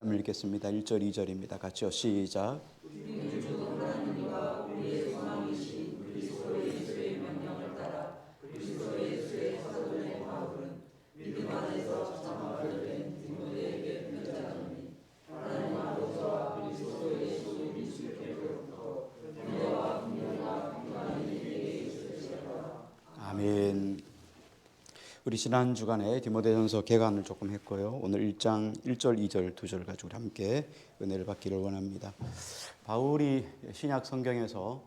읽겠습니다. 1절 2절입니다. 같이요. 시작. 아멘. 우리 지난 주간에 디모데전서 개관을 조금 했고요. 오늘 1장 1절 2절 2절 가지고 함께 은혜를 받기를 원합니다. 바울이 신약 성경에서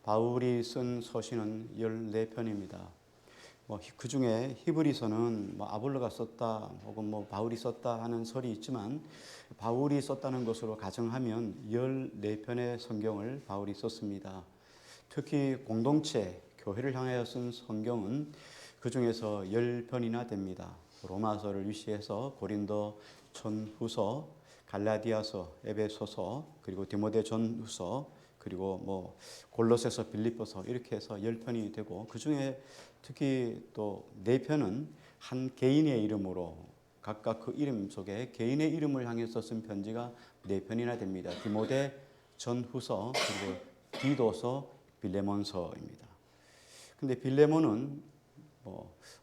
바울이 쓴 서신은 14편입니다. 그 중에 히브리서는 아볼로가 썼다 혹은 바울이 썼다 하는 설이 있지만 바울이 썼다는 것으로 가정하면 14편의 성경을 바울이 썼습니다. 특히 공동체, 교회를 향하여 쓴 성경은 그 중에서 10편이나 됩니다. 로마서를 위시해서 고린도 전후서, 갈라디아서, 에베소서, 그리고 디모데 전후서, 그리고 골로새서, 빌립보서 이렇게 해서 10편이 되고 그 중에 특히 또 4편은 한 개인의 이름으로 각각 그 이름 속에 개인의 이름을 향해서 쓴 편지가 4편이나 됩니다. 디모데 전후서, 그리고 디도서, 빌레몬서입니다. 근데 빌레몬은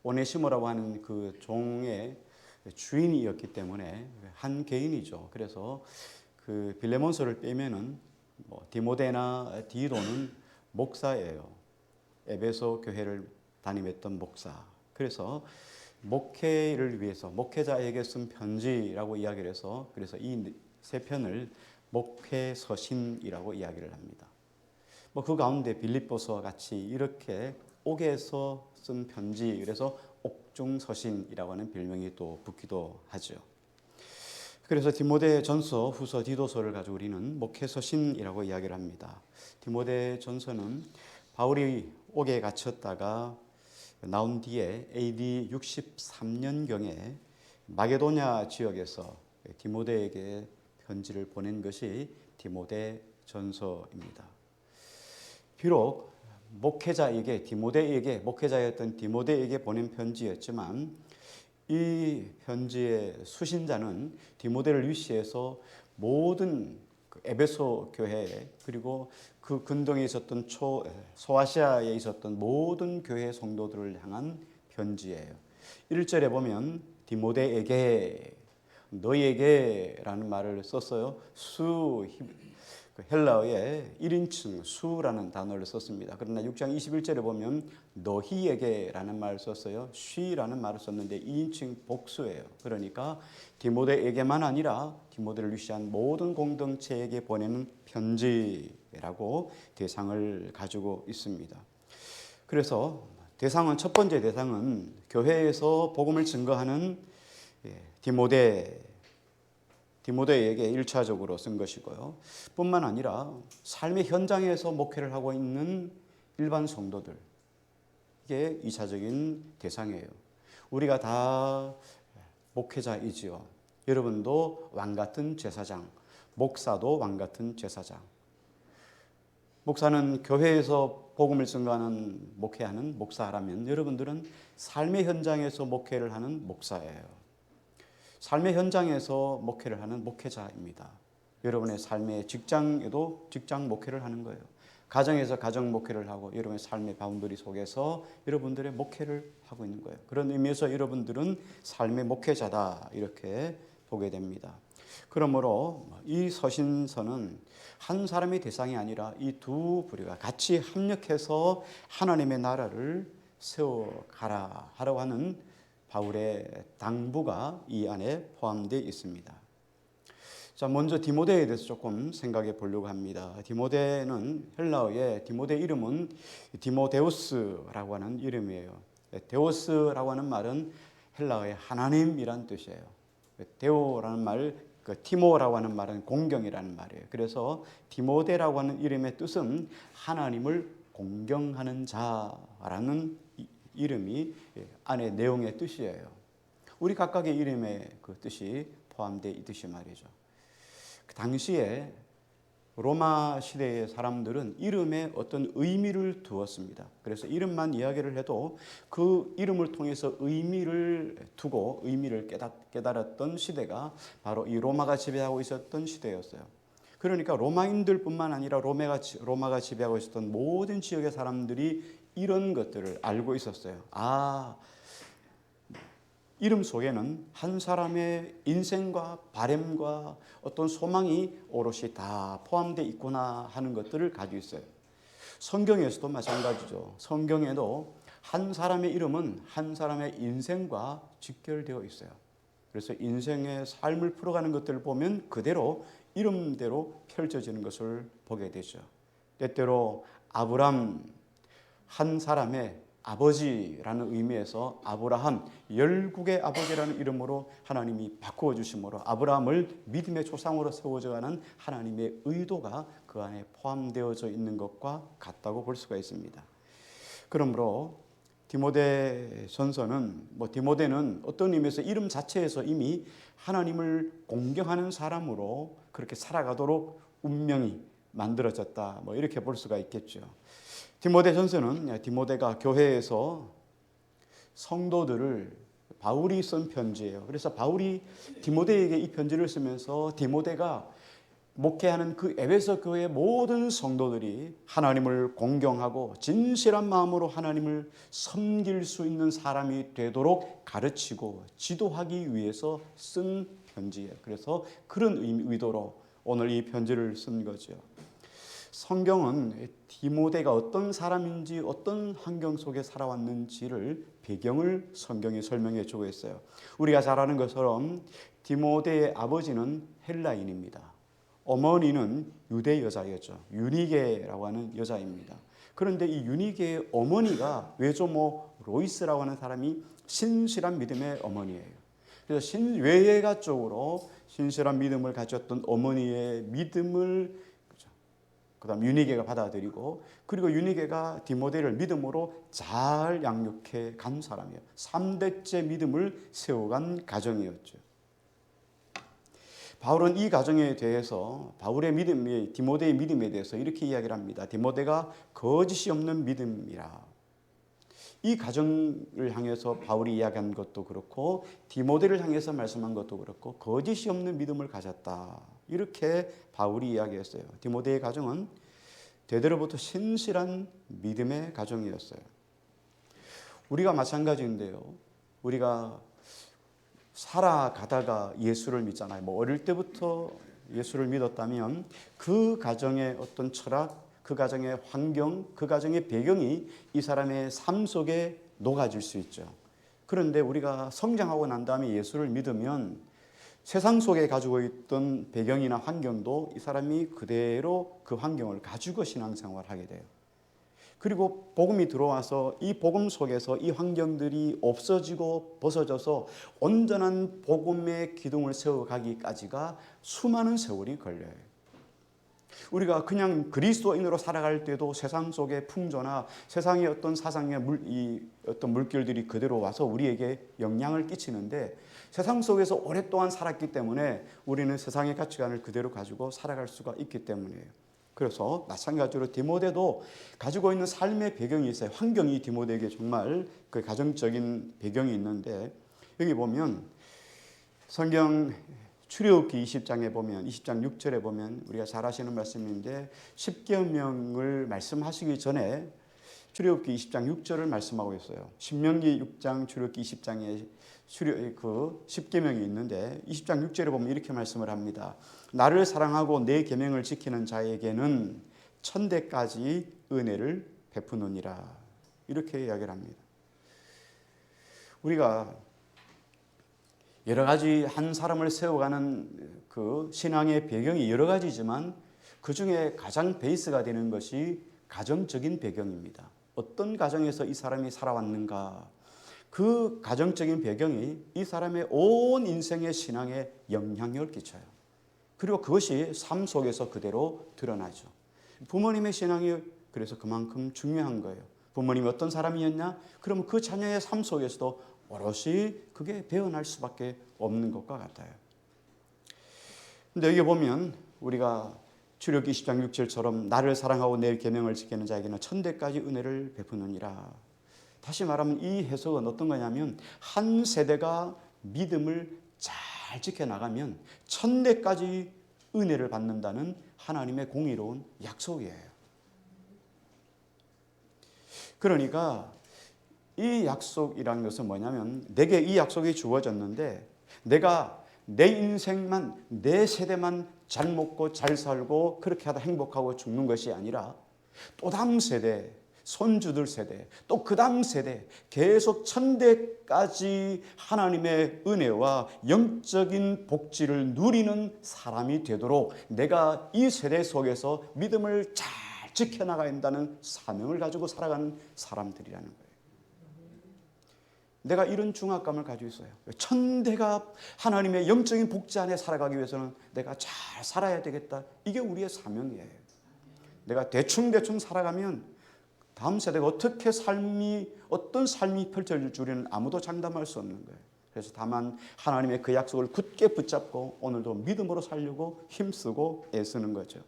오네시모라고 하는 그 종의 주인이었기 때문에 한 개인이죠. 그래서 그 빌레몬서를 빼면은 디모데나 디도는 목사예요. 에베소 교회를 담임했던 목사. 그래서 목회를 위해서 목회자에게 쓴 편지라고 이야기를 해서 그래서 이 3편을 목회서신이라고 이야기를 합니다. 그 가운데 빌립보서와 같이 이렇게 옥에서 쓴 편지, 그래서 옥중서신이라고 하는 별명이 또 붙기도 하죠. 그래서 디모데 전서, 후서, 디도서를 가지고 우리는 목회서신이라고 이야기를 합니다. 디모데 전서는 바울이 옥에 갇혔다가 나온 뒤에 AD 63년경에 마게도냐 지역에서 디모데에게 편지를 보낸 것이 디모데 전서입니다. 비록 목회자에게 목회자였던 디모데에게 보낸 편지였지만 이 편지의 수신자는 디모데를 위시해서 모든 에베소 교회 그리고 그 근동에 있었던 소아시아에 있었던 모든 교회 성도들을 향한 편지예요. 1절에 보면 디모데에게 너희에게라는 말을 썼어요. 헬라어의 1인칭 수라는 단어를 썼습니다. 그러나 6장 21절에 보면 너희에게라는 말을 썼어요. 쉬라는 말을 썼는데 2인칭 복수예요. 그러니까 디모데에게만 아니라 디모데를 위시한 모든 공동체에게 보내는 편지라고 대상을 가지고 있습니다. 그래서 첫 번째 대상은 교회에서 복음을 증거하는 디모데에게 1차적으로 쓴 것이고요. 뿐만 아니라 삶의 현장에서 목회를 하고 있는 일반 성도들, 이게 2차적인 대상이에요. 우리가 다 목회자이지요. 여러분도 왕같은 제사장, 목사도 왕같은 제사장. 목사는 교회에서 복음을 증거하는 목회하는 목사라면 여러분들은 삶의 현장에서 목회를 하는 목사예요. 삶의 현장에서 목회를 하는 목회자입니다. 여러분의 삶의 직장에도 직장 목회를 하는 거예요. 가정에서 가정 목회를 하고 여러분의 삶의 바운더리 속에서 여러분들의 목회를 하고 있는 거예요. 그런 의미에서 여러분들은 삶의 목회자다 이렇게 보게 됩니다. 그러므로 이 서신서는 한 사람의 대상이 아니라 이 두 부류가 같이 합력해서 하나님의 나라를 세워가라 하라고 하는 바울의 당부가 이 안에 포함되어 있습니다. 자, 먼저 디모데에 대해서 조금 생각해 보려고 합니다. 디모데는 헬라어의 디모데 이름은 디모데우스라고 하는 이름이에요. 데우스라고 하는 말은 헬라어의 하나님이란 뜻이에요. 데오라는 말, 티모라고 하는 말은 공경이라는 말이에요. 그래서 디모데라고 하는 이름의 뜻은 하나님을 공경하는 자라는 이름이 안에 내용의 뜻이에요. 우리 각각의 이름의 그 뜻이 포함되어 있듯이 말이죠. 그 당시에 로마 시대의 사람들은 이름에 어떤 의미를 두었습니다. 그래서 이름만 이야기를 해도 그 이름을 통해서 의미를 두고 의미를 깨달았던 시대가 바로 이 로마가 지배하고 있었던 시대였어요. 그러니까 로마인들뿐만 아니라 로마가 지배하고 있었던 모든 지역의 사람들이 이런 것들을 알고 있었어요. 이름 속에는 한 사람의 인생과 바램과 어떤 소망이 오롯이 다 포함되어 있구나 하는 것들을 가지고 있어요. 성경에서도 마찬가지죠. 성경에도 한 사람의 이름은 한 사람의 인생과 직결되어 있어요. 그래서 인생의 삶을 풀어가는 것들을 보면 그대로 이름대로 펼쳐지는 것을 보게 되죠. 때때로 아브람, 한 사람의 아버지라는 의미에서 아브라함, 열국의 아버지라는 이름으로 하나님이 바꾸어 주심으로 아브라함을 믿음의 조상으로 세워져 가는 하나님의 의도가 그 안에 포함되어져 있는 것과 같다고 볼 수가 있습니다. 그러므로 디모데전서는 디모데는 어떤 의미에서 이름 자체에서 이미 하나님을 공경하는 사람으로 그렇게 살아가도록 운명이 만들어졌다. 이렇게 볼 수가 있겠죠. 디모데전서는 디모데가 교회에서 성도들을 바울이 쓴 편지예요. 그래서 바울이 디모데에게 이 편지를 쓰면서 디모데가 목회하는 그 에베소 교회의 모든 성도들이 하나님을 공경하고 진실한 마음으로 하나님을 섬길 수 있는 사람이 되도록 가르치고 지도하기 위해서 쓴 편지예요. 그래서 그런 의도로 오늘 이 편지를 쓴 거죠. 성경은 디모데가 어떤 사람인지 어떤 환경 속에 살아왔는지를 배경을 성경이 설명해 주고 있어요. 우리가 잘 아는 것처럼 디모데의 아버지는 헬라인입니다. 어머니는 유대 여자였죠. 유니게라고 하는 여자입니다. 그런데 이 유니게의 어머니가 외조모 로이스라고 하는 사람이 신실한 믿음의 어머니예요. 그래서 외예가 쪽으로 신실한 믿음을 가졌던 어머니의 믿음을 그다음 유니게가 받아들이고 그리고 유니게가 디모데를 믿음으로 잘 양육해 간 사람이에요. 3대째 믿음을 세워간 가정이었죠. 바울은 이 가정에 대해서 디모데의 믿음에 대해서 이렇게 이야기를 합니다. 디모데가 거짓이 없는 믿음이라. 이 가정을 향해서 바울이 이야기한 것도 그렇고 디모데를 향해서 말씀한 것도 그렇고 거짓이 없는 믿음을 가졌다. 이렇게 바울이 이야기했어요. 디모데의 가정은 대대로부터 신실한 믿음의 가정이었어요. 우리가 마찬가지인데요. 우리가 살아가다가 예수를 믿잖아요. 어릴 때부터 예수를 믿었다면 그 가정의 어떤 철학, 그 가정의 환경, 그 가정의 배경이 이 사람의 삶 속에 녹아질 수 있죠. 그런데 우리가 성장하고 난 다음에 예수를 믿으면 세상 속에 가지고 있던 배경이나 환경도 이 사람이 그대로 그 환경을 가지고 신앙생활을 하게 돼요. 그리고 복음이 들어와서 이 복음 속에서 이 환경들이 없어지고 벗어져서 온전한 복음의 기둥을 세워가기까지가 수많은 세월이 걸려요. 우리가 그냥 그리스도인으로 살아갈 때도 세상 속의 풍조나 세상의 어떤 사상의 어떤 물결들이 그대로 와서 우리에게 영향을 끼치는데 세상 속에서 오랫동안 살았기 때문에 우리는 세상의 가치관을 그대로 가지고 살아갈 수가 있기 때문이에요. 그래서 마찬가지로 디모데도 가지고 있는 삶의 배경이 있어요. 환경이 디모데에게 정말 그 가정적인 배경이 있는데 여기 보면 성경 출애굽기 20장에 보면 20장 6절에 보면 우리가 잘 아시는 말씀인데 십계명을 말씀하시기 전에 출애굽기 20장 6절을 말씀하고 있어요. 신명기 6장 출애굽기 20장에 그 십계명이 있는데 20장 6절에 보면 이렇게 말씀을 합니다. 나를 사랑하고 내 계명을 지키는 자에게는 천대까지 은혜를 베푸느니라. 이렇게 이야기를 합니다. 우리가 여러 가지 한 사람을 세워가는 그 신앙의 배경이 여러 가지지만 그 중에 가장 베이스가 되는 것이 가정적인 배경입니다. 어떤 가정에서 이 사람이 살아왔는가, 그 가정적인 배경이 이 사람의 온 인생의 신앙에 영향력을 끼쳐요. 그리고 그것이 삶 속에서 그대로 드러나죠. 부모님의 신앙이 그래서 그만큼 중요한 거예요. 부모님이 어떤 사람이었냐? 그러면 그 자녀의 삶 속에서도 오롯이 그게 배어날 수밖에 없는 것과 같아요. 근데 여기 보면 우리가 출애굽기 20장 6절처럼 나를 사랑하고 내 계명을 지키는 자에게는 천대까지 은혜를 베푸느니라. 다시 말하면 이 해석은 어떤 거냐면 한 세대가 믿음을 잘 지켜나가면 천대까지 은혜를 받는다는 하나님의 공의로운 약속이에요. 그러니까 이 약속이라는 것은 뭐냐면 내게 이 약속이 주어졌는데 내가 내 인생만 내 세대만 잘 먹고 잘 살고 그렇게 하다 행복하고 죽는 것이 아니라 또 다음 세대, 손주들 세대, 또 그 다음 세대 계속 천대까지 하나님의 은혜와 영적인 복지를 누리는 사람이 되도록 내가 이 세대 속에서 믿음을 잘 지켜나가야 한다는 사명을 가지고 살아가는 사람들이라는 거예요. 내가 이런 중압감을 가지고 있어요. 천대가 하나님의 영적인 복지 안에 살아가기 위해서는 내가 잘 살아야 되겠다. 이게 우리의 사명이에요. 내가 대충 살아가면 다음 세대가 어떤 삶이 펼쳐질 줄은 아무도 장담할 수 없는 거예요. 그래서 다만 하나님의 그 약속을 굳게 붙잡고 오늘도 믿음으로 살려고 힘쓰고 애쓰는 거죠.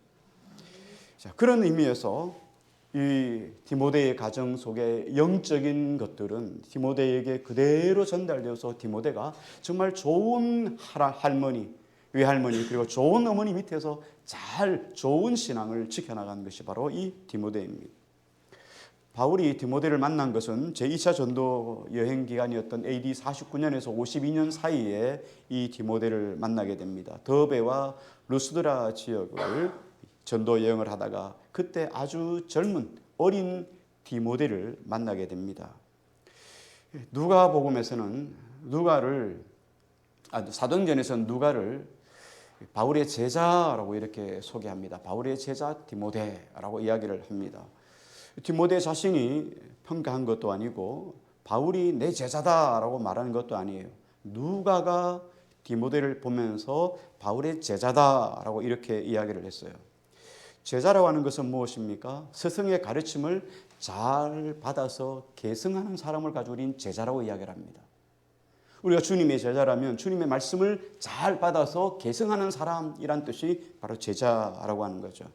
자, 그런 의미에서 이 디모데의 가정 속에 영적인 것들은 디모데에게 그대로 전달되어서 디모데가 정말 좋은 할머니, 외할머니 그리고 좋은 어머니 밑에서 잘 좋은 신앙을 지켜나가는 것이 바로 이 디모데입니다. 바울이 디모데를 만난 것은 제2차 전도 여행 기간이었던 AD 49년에서 52년 사이에 이 디모데를 만나게 됩니다. 더베와 루스드라 지역을 전도 여행을 하다가 그때 아주 젊은 어린 디모데를 만나게 됩니다. 누가복음에서는 사도행전에서는 누가를 바울의 제자라고 이렇게 소개합니다. 바울의 제자 디모데라고 이야기를 합니다. 디모데 자신이 평가한 것도 아니고 바울이 내 제자다라고 말하는 것도 아니에요. 누가가 디모데를 보면서 바울의 제자다라고 이렇게 이야기를 했어요. 제자라고 하는 것은 무엇입니까? 스승의 가르침을 잘 받아서 계승하는 사람을 가지고 우리는 제자라고 이야기를 합니다. 우리가 주님의 제자라면 주님의 말씀을 잘 받아서 계승하는 사람이란 뜻이 바로 제자라고 하는 거죠.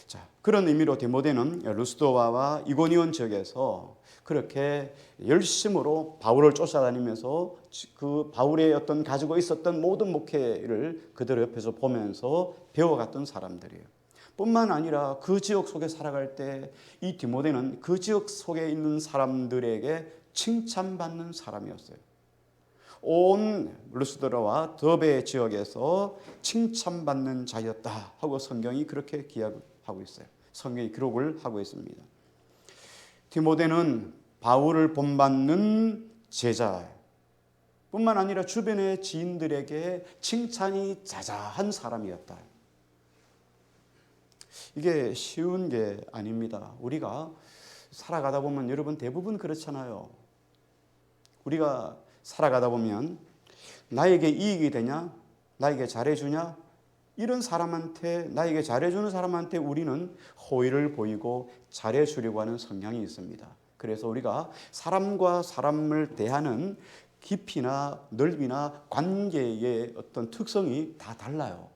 자, 그런 의미로 디모데는 루스도와와 이고니온 지역에서 그렇게 열심으로 바울을 쫓아다니면서 그 바울의 어떤 가지고 있었던 모든 목회를 그들 옆에서 보면서 배워갔던 사람들이에요. 뿐만 아니라 그 지역 속에 살아갈 때 이 디모데는 그 지역 속에 있는 사람들에게 칭찬받는 사람이었어요. 온 루스드라와 더베 지역에서 칭찬받는 자였다 하고 성경이 그렇게 기록하고 있어요. 성경이 기록을 하고 있습니다. 디모데는 바울을 본받는 제자 뿐만 아니라 주변의 지인들에게 칭찬이 자자한 사람이었다. 이게 쉬운 게 아닙니다. 우리가 살아가다 보면 여러분 대부분 그렇잖아요. 우리가 살아가다 보면 나에게 이익이 되냐? 나에게 잘해주냐? 이런 사람한테, 나에게 잘해주는 사람한테 우리는 호의를 보이고 잘해주려고 하는 성향이 있습니다. 그래서 우리가 사람과 사람을 대하는 깊이나 넓이나 관계의 어떤 특성이 다 달라요.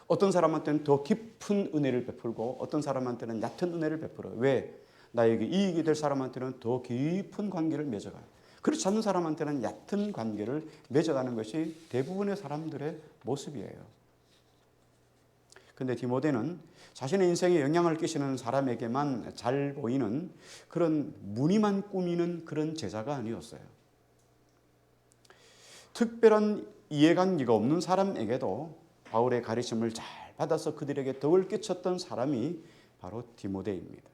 어떤 사람한테는 더 깊은 은혜를 베풀고 어떤 사람한테는 얕은 은혜를 베풀어요. 왜? 나에게 이익이 될 사람한테는 더 깊은 관계를 맺어가요. 그렇지 않은 사람한테는 얕은 관계를 맺어가는 것이 대부분의 사람들의 모습이에요. 그런데 디모데는 자신의 인생에 영향을 끼치는 사람에게만 잘 보이는 그런 무늬만 꾸미는 그런 제자가 아니었어요. 특별한 이해관계가 없는 사람에게도 바울의 가르침을 잘 받아서 그들에게 덕을 끼쳤던 사람이 바로 디모데입니다.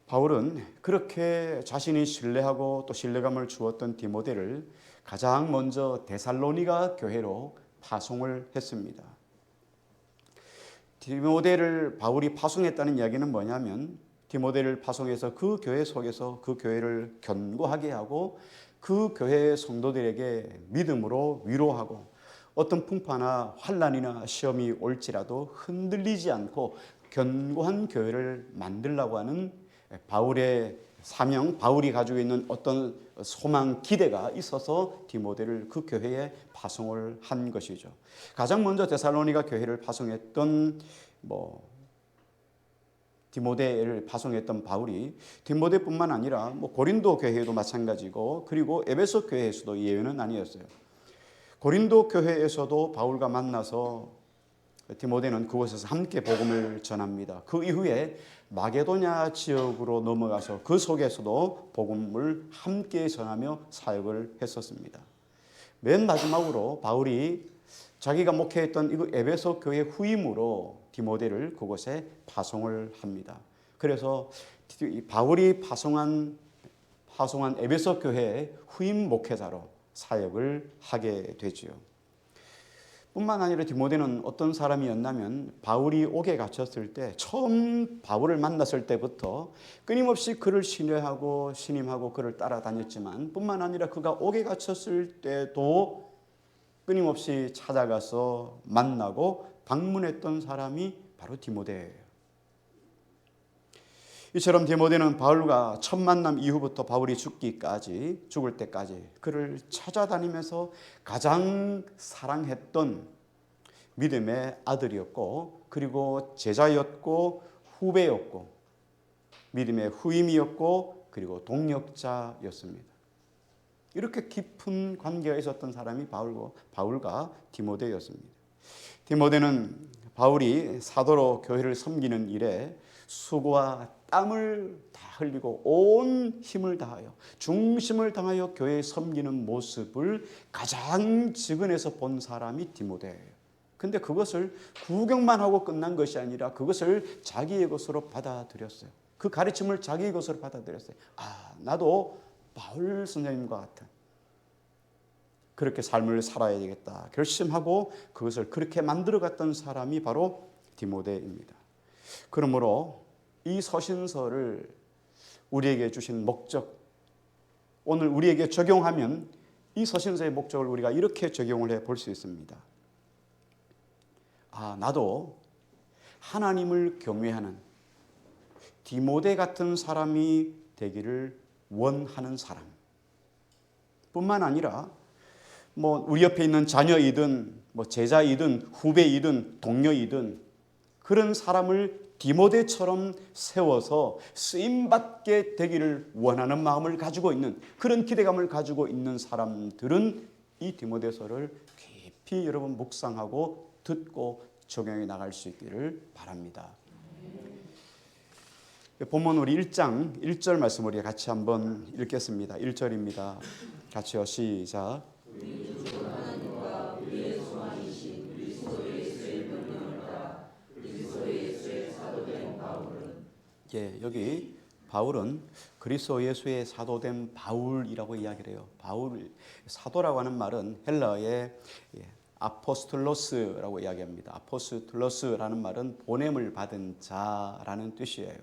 바울은 그렇게 자신이 신뢰하고 또 신뢰감을 주었던 디모데를 가장 먼저 데살로니가 교회로 파송을 했습니다. 디모데를 바울이 파송했다는 이야기는 뭐냐면 디모데를 파송해서 그 교회 속에서 그 교회를 견고하게 하고 그 교회의 성도들에게 믿음으로 위로하고 어떤 풍파나 환난이나 시험이 올지라도 흔들리지 않고 견고한 교회를 만들려고 하는 바울의 사명, 바울이 가지고 있는 어떤 소망, 기대가 있어서 디모데를 그 교회에 파송을 한 것이죠. 가장 먼저 데살로니가 교회를 파송했던 디모데를 파송했던 바울이 디모데뿐만 아니라 고린도 교회도 마찬가지고, 그리고 에베소 교회에서도 예외는 아니었어요. 고린도 교회에서도 바울과 만나서 디모데는 그곳에서 함께 복음을 전합니다. 그 이후에 마게도냐 지역으로 넘어가서 그 속에서도 복음을 함께 전하며 사역을 했었습니다. 맨 마지막으로 바울이 자기가 목회했던 이 에베소 교회 후임으로 디모데를 그곳에 파송을 합니다. 그래서 바울이 파송한 에베소 교회의 후임 목회자로 사역을 하게 되지요. 뿐만 아니라 디모데는 어떤 사람이었냐면, 바울이 옥에 갇혔을 때 처음 바울을 만났을 때부터 끊임없이 그를 신뢰하고 신임하고 그를 따라다녔지만, 뿐만 아니라 그가 옥에 갇혔을 때도 끊임없이 찾아가서 만나고 방문했던 사람이 바로 디모데예요. 이처럼 디모데는 바울과 첫 만남 이후부터 바울이 죽을 때까지 그를 찾아다니면서 가장 사랑했던 믿음의 아들이었고, 그리고 제자였고, 후배였고, 믿음의 후임이었고, 그리고 동역자였습니다. 이렇게 깊은 관계가 있었던 사람이 바울과 디모데였습니다. 디모데는 바울이 사도로 교회를 섬기는 일에 수고와 땀을 다 흘리고 온 힘을 다하여, 중심을 다하여 교회에 섬기는 모습을 가장 직은에서 본 사람이 디모데예요. 근데 그것을 구경만 하고 끝난 것이 아니라 그것을 자기의 것으로 받아들였어요. 그 가르침을 자기의 것으로 받아들였어요. 나도 바울 선생님과 같은 그렇게 삶을 살아야 되겠다 결심하고 그것을 그렇게 만들어갔던 사람이 바로 디모데입니다. 그러므로 이 서신서를 우리에게 주신 목적, 오늘 우리에게 적용하면 이 서신서의 목적을 우리가 이렇게 적용을 해 볼 수 있습니다. 나도 하나님을 경외하는 디모데 같은 사람이 되기를 원하는 사람 뿐만 아니라 우리 옆에 있는 자녀이든 제자이든 후배이든 동료이든 그런 사람을 디모데처럼 세워서 쓰임받게 되기를 원하는 마음을 가지고 있는, 그런 기대감을 가지고 있는 사람들은 이 디모데서를 깊이 여러분 묵상하고 듣고 적용해 나갈 수 있기를 바랍니다. 본문 우리 1장 1절 말씀 우리 같이 한번 읽겠습니다. 1절입니다. 같이요. 시작. 여기 바울은 그리스도 예수의 사도된 바울이라고 이야기를 해요. 바울, 사도라고 하는 말은 헬라어의 아포스톨로스라고 이야기합니다. 아포스톨로스라는 말은 보냄을 받은 자라는 뜻이에요.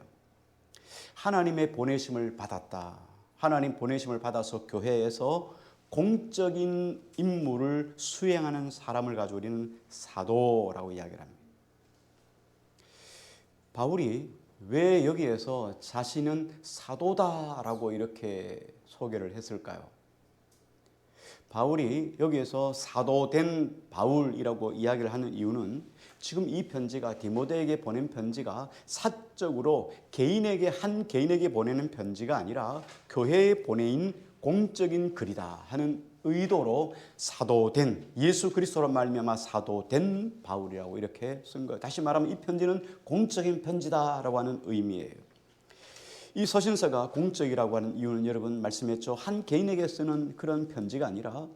하나님의 보내심을 받았다. 하나님 보내심을 받아서 교회에서 공적인 임무를 수행하는 사람을 가지고 있는 사도라고 이야기를 합니다. 바울이 왜 여기에서 자신은 사도다라고 이렇게 소개를 했을까요? 바울이 여기에서 사도된 바울이라고 이야기를 하는 이유는 지금 이 편지가, 디모데에게 보낸 편지가 사적으로 한 개인에게 보내는 편지가 아니라 교회에 보내인 공적인 글이다 하는 의도로 사도된, 예수 그리스도로 말미암아 사도된 바울이라고 이렇게 쓴 거예요. 다시 말하면 이 편지는 공적인 편지다라고 하는 의미예요. 이 서신서가 공적이라고 하는 이유는 여러분 말씀했죠. 한 개인에게 쓰는 그런 편지가 아니라,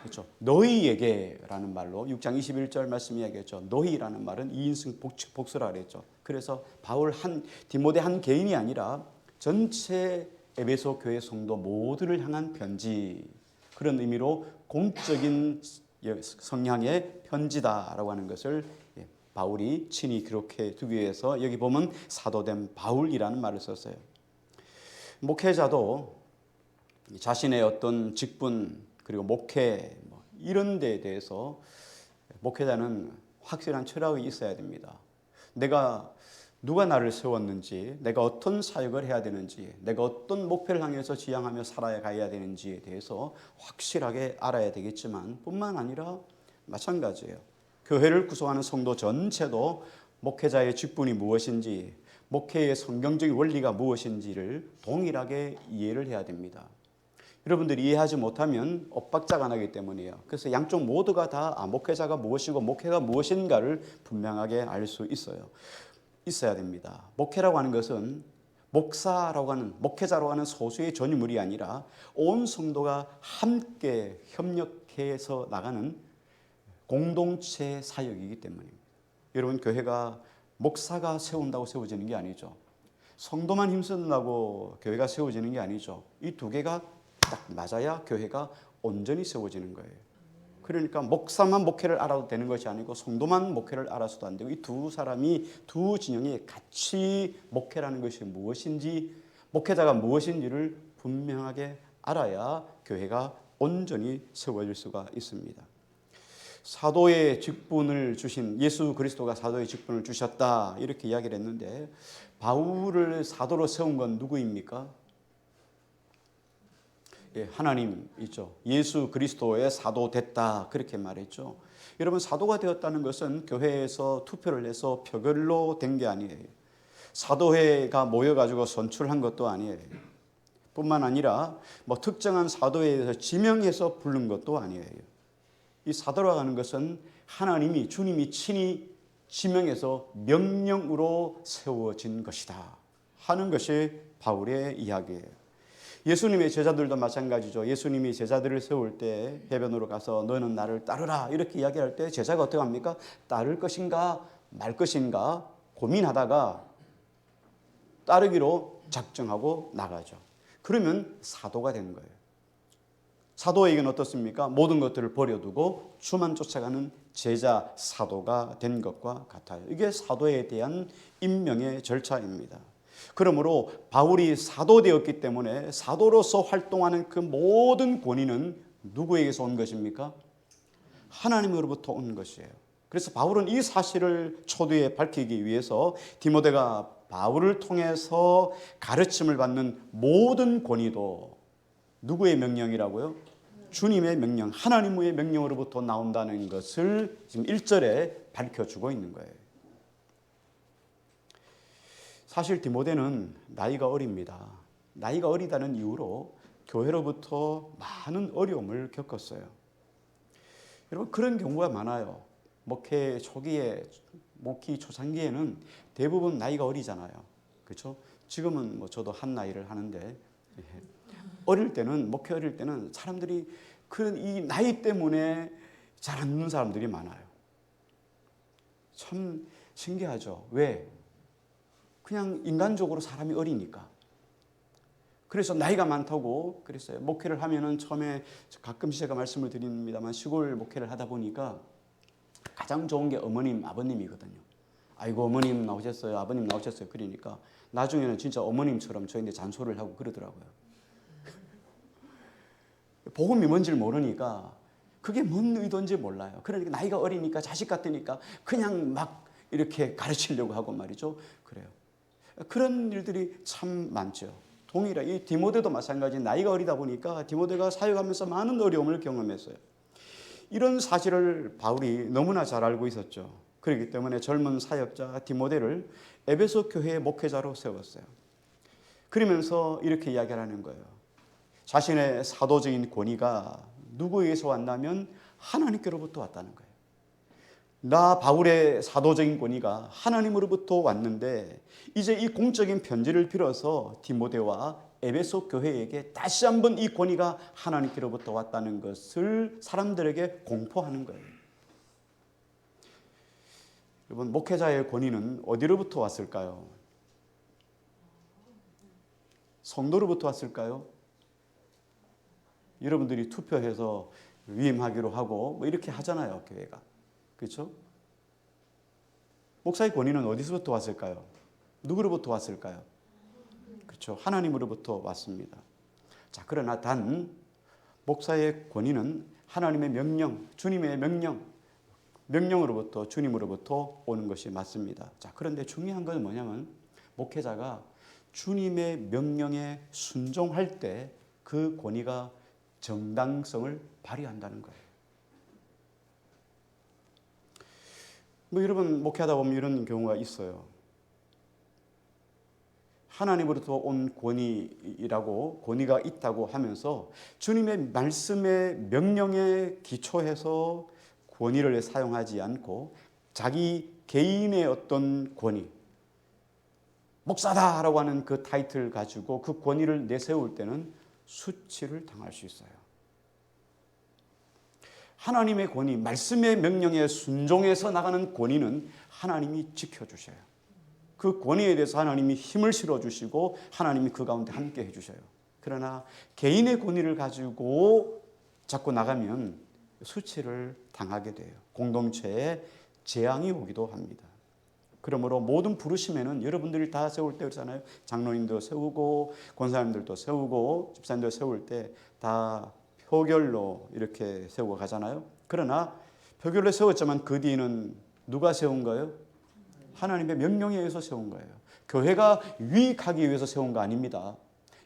그렇죠, 너희에게라는 말로 6장 21절 말씀 이야기했죠. 너희라는 말은 2인칭 복수라 그랬죠. 그래서 디모데 한 개인이 아니라 전체 에베소 교회 성도 모두를 향한 편지, 그런 의미로 공적인 성향의 편지다라고 하는 것을 바울이 친히 기록해 두기 위해서 여기 보면 사도된 바울이라는 말을 썼어요. 목회자도 자신의 어떤 직분 그리고 목회 이런 데에 대해서 목회자는 확실한 철학이 있어야 됩니다. 내가 누가 나를 세웠는지, 내가 어떤 사역을 해야 되는지, 내가 어떤 목표를 향해서 지향하며 살아가야 되는지에 대해서 확실하게 알아야 되겠지만 뿐만 아니라 마찬가지예요. 교회를 구성하는 성도 전체도 목회자의 직분이 무엇인지, 목회의 성경적인 원리가 무엇인지를 동일하게 이해를 해야 됩니다. 여러분들이 이해하지 못하면 엇박자가 나기 때문이에요. 그래서 양쪽 모두가 다 목회자가 무엇이고 목회가 무엇인가를 분명하게 알 수 있어야 됩니다. 목회라고 하는 것은 목사라고 하는, 목회자라고 하는 소수의 전유물이 아니라 온 성도가 함께 협력해서 나가는 공동체 사역이기 때문입니다. 여러분, 교회가 목사가 세운다고 세워지는 게 아니죠. 성도만 힘쓴다고 교회가 세워지는 게 아니죠. 이 두 개가 딱 맞아야 교회가 온전히 세워지는 거예요. 그러니까 목사만 목회를 알아도 되는 것이 아니고 성도만 목회를 알아서도 안 되고, 이 두 사람이, 두 진영이 같이 목회라는 것이 무엇인지, 목회자가 무엇인지를 분명하게 알아야 교회가 온전히 세워질 수가 있습니다. 사도의 직분을 주신, 예수 그리스도가 사도의 직분을 주셨다 이렇게 이야기를 했는데, 바울을 사도로 세운 건 누구입니까? 하나님 있죠. 예수 그리스도의 사도 됐다 그렇게 말했죠. 여러분, 사도가 되었다는 것은 교회에서 투표를 해서 표결로 된 게 아니에요. 사도회가 모여가지고 선출한 것도 아니에요. 뿐만 아니라 특정한 사도회에서 지명해서 부른 것도 아니에요. 이 사도라고 하는 것은 하나님이, 주님이 친히 지명해서 명령으로 세워진 것이다 하는 것이 바울의 이야기예요. 예수님의 제자들도 마찬가지죠. 예수님이 제자들을 세울 때 해변으로 가서 너는 나를 따르라 이렇게 이야기할 때 제자가 어떻게 합니까? 따를 것인가 말 것인가 고민하다가 따르기로 작정하고 나가죠. 그러면 사도가 되는 거예요. 사도에게는 어떻습니까? 모든 것들을 버려두고 주만 쫓아가는 제자 사도가 된 것과 같아요. 이게 사도에 대한 임명의 절차입니다. 그러므로 바울이 사도되었기 때문에 사도로서 활동하는 그 모든 권위는 누구에게서 온 것입니까? 하나님으로부터 온 것이에요. 그래서 바울은 이 사실을 초두에 밝히기 위해서 디모데가 바울을 통해서 가르침을 받는 모든 권위도 누구의 명령이라고요? 주님의 명령, 하나님의 명령으로부터 나온다는 것을 지금 1절에 밝혀주고 있는 거예요. 사실 디모데는 나이가 어립니다. 나이가 어리다는 이유로 교회로부터 많은 어려움을 겪었어요. 여러분, 그런 경우가 많아요. 목회 초기에, 목회 초창기에는 대부분 나이가 어리잖아요. 그렇죠? 지금은 저도 한 나이를 하는데, 어릴 때는, 목회 어릴 때는 사람들이 이 나이 때문에 잘 안 듣는 사람들이 많아요. 참 신기하죠. 왜? 그냥 인간적으로 사람이 어리니까. 그래서 나이가 많다고 그랬어요. 목회를 하면은 처음에 가끔씩 제가 말씀을 드립니다만 시골 목회를 하다 보니까 가장 좋은 게 어머님, 아버님이거든요. 아이고 어머님 나오셨어요. 아버님 나오셨어요. 그러니까 나중에는 진짜 어머님처럼 저희한테 잔소리를 하고 그러더라고요. 복음이 뭔지를 모르니까 그게 뭔 의도인지 몰라요. 그러니까 나이가 어리니까 자식 같으니까 그냥 막 이렇게 가르치려고 하고 말이죠. 그래요. 그런 일들이 참 많죠. 동일하게 이 디모데도 마찬가지. 나이가 어리다 보니까 디모데가 사역하면서 많은 어려움을 경험했어요. 이런 사실을 바울이 너무나 잘 알고 있었죠. 그렇기 때문에 젊은 사역자 디모데를 에베소 교회의 목회자로 세웠어요. 그러면서 이렇게 이야기하는 거예요. 자신의 사도적인 권위가 누구에게서 왔냐면 하나님께로부터 왔다는 거예요. 나 바울의 사도적인 권위가 하나님으로부터 왔는데 이제 이 공적인 편지를 빌어서 디모데와 에베소 교회에게 다시 한번 이 권위가 하나님께로부터 왔다는 것을 사람들에게 공포하는 거예요. 여러분, 목회자의 권위는 어디로부터 왔을까요? 성도로부터 왔을까요? 여러분들이 투표해서 위임하기로 하고 이렇게 하잖아요, 교회가. 그렇죠? 목사의 권위는 어디서부터 왔을까요? 누구로부터 왔을까요? 그렇죠. 하나님으로부터 왔습니다. 자, 그러나 단 목사의 권위는 하나님의 명령, 주님의 명령, 명령으로부터 주님으로부터 오는 것이 맞습니다. 자, 그런데 중요한 건 뭐냐면 목회자가 주님의 명령에 순종할 때 그 권위가 정당성을 발휘한다는 거예요. 뭐 여러분 목회하다 보면 이런 경우가 있어요. 하나님으로부터 온 권위라고 권위가 있다고 하면서 주님의 말씀의 명령에 기초해서 권위를 사용하지 않고 자기 개인의 어떤 권위, 목사다라고 하는 그 타이틀을 가지고 그 권위를 내세울 때는 수치를 당할 수 있어요. 하나님의 권위, 말씀의 명령에 순종해서 나가는 권위는 하나님이 지켜주셔요. 그 권위에 대해서 하나님이 힘을 실어주시고 하나님이 그 가운데 함께 해주셔요. 그러나 개인의 권위를 가지고 자꾸 나가면 수치를 당하게 돼요. 공동체에 재앙이 오기도 합니다. 그러므로 모든 부르심에는 여러분들이 다 세울 때 그렇잖아요. 장로님도 세우고 권사님들도 세우고 집사님도 세울 때 다 표결로 이렇게 세우고 가잖아요. 그러나 표결로 세웠지만 그 뒤는 누가 세운 거예요? 하나님의 명령에 의해서 세운 거예요. 교회가 유익하기 위해서 세운 거 아닙니다.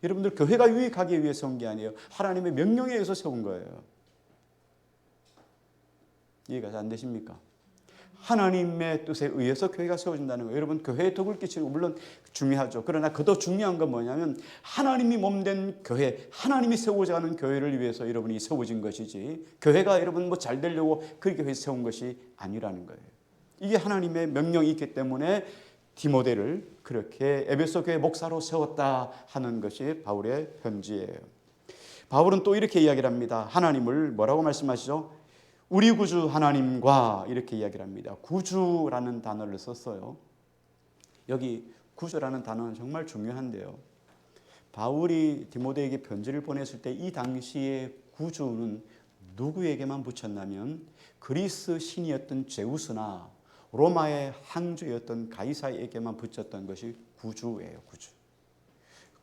여러분들 교회가 유익하기 위해서 세운 게 아니에요. 하나님의 명령에 의해서 세운 거예요. 이해가 잘 안 되십니까? 하나님의 뜻에 의해서 교회가 세워진다는 거예요. 여러분 교회에 덕을 끼치는 거 물론 중요하죠. 그러나 그더 중요한 건 뭐냐면 하나님이 몸된 교회, 하나님이 세우고자 하는 교회를 위해서 여러분이 세워진 것이지 교회가 여러분 뭐 잘 되려고 그 교회에 세운 것이 아니라는 거예요. 이게 하나님의 명령이 있기 때문에 디모데를 그렇게 에베소 교회 목사로 세웠다 하는 것이 바울의 편지예요. 바울은 또 이렇게 이야기를 합니다. 하나님을 뭐라고 말씀하시죠? 우리 구주 하나님과 이렇게 이야기를 합니다. 구주라는 단어를 썼어요. 여기 구주라는 단어는 정말 중요한데요. 바울이 디모데에게 편지를 보냈을 때 이 당시에 구주는 누구에게만 붙였냐면 그리스 신이었던 제우스나 로마의 황제였던 가이사에게만 붙였던 것이 구주예요.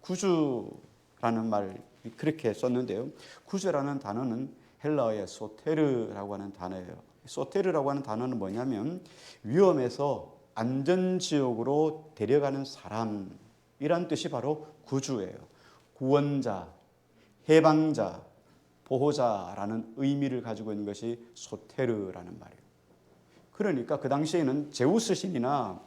구주라는 말 그렇게 썼는데요. 구주라는 단어는 헬라어의 소테르라고 하는 단어예요. 소테르라고 하는 단어는 뭐냐면 위험에서 안전지역으로 데려가는 사람이란 뜻이 바로 구주예요. 구원자, 해방자, 보호자라는 의미를 가지고 있는 것이 소테르라는 말이에요. 그러니까 그 당시에는 제우스 신이나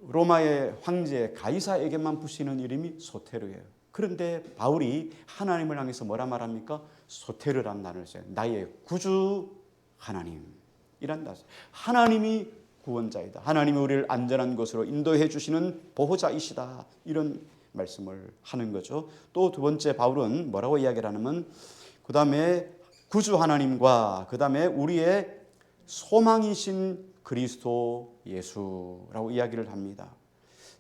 로마의 황제 가이사에게만 붙이는 이름이 소테르예요. 그런데 바울이 하나님을 향해서 뭐라 말합니까? 소테르라는 단어를 써요. 나의 구주 하나님이란 단어. 하나님이 구원자이다. 하나님이 우리를 안전한 곳으로 인도해 주시는 보호자이시다. 이런 말씀을 하는 거죠. 또 두 번째 바울은 뭐라고 이야기를 하냐면 그 다음에 구주 하나님과 그 다음에 우리의 소망이신 그리스도 예수라고 이야기를 합니다.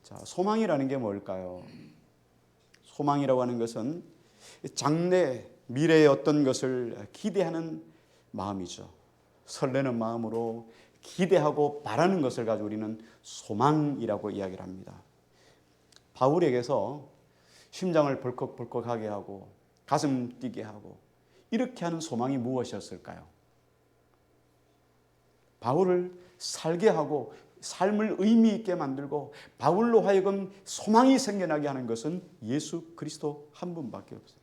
자, 소망이라는 게 뭘까요? 소망이라고 하는 것은 장래 미래의 어떤 것을 기대하는 마음이죠. 설레는 마음으로 기대하고 바라는 것을 가지고 우리는 소망이라고 이야기를 합니다. 바울에게서 심장을 벌컥벌컥하게 하고 가슴 뛰게 하고 이렇게 하는 소망이 무엇이었을까요? 바울을 살게 하고 삶을 의미 있게 만들고 바울로 하여금 소망이 생겨나게 하는 것은 예수 그리스도 한 분밖에 없어요.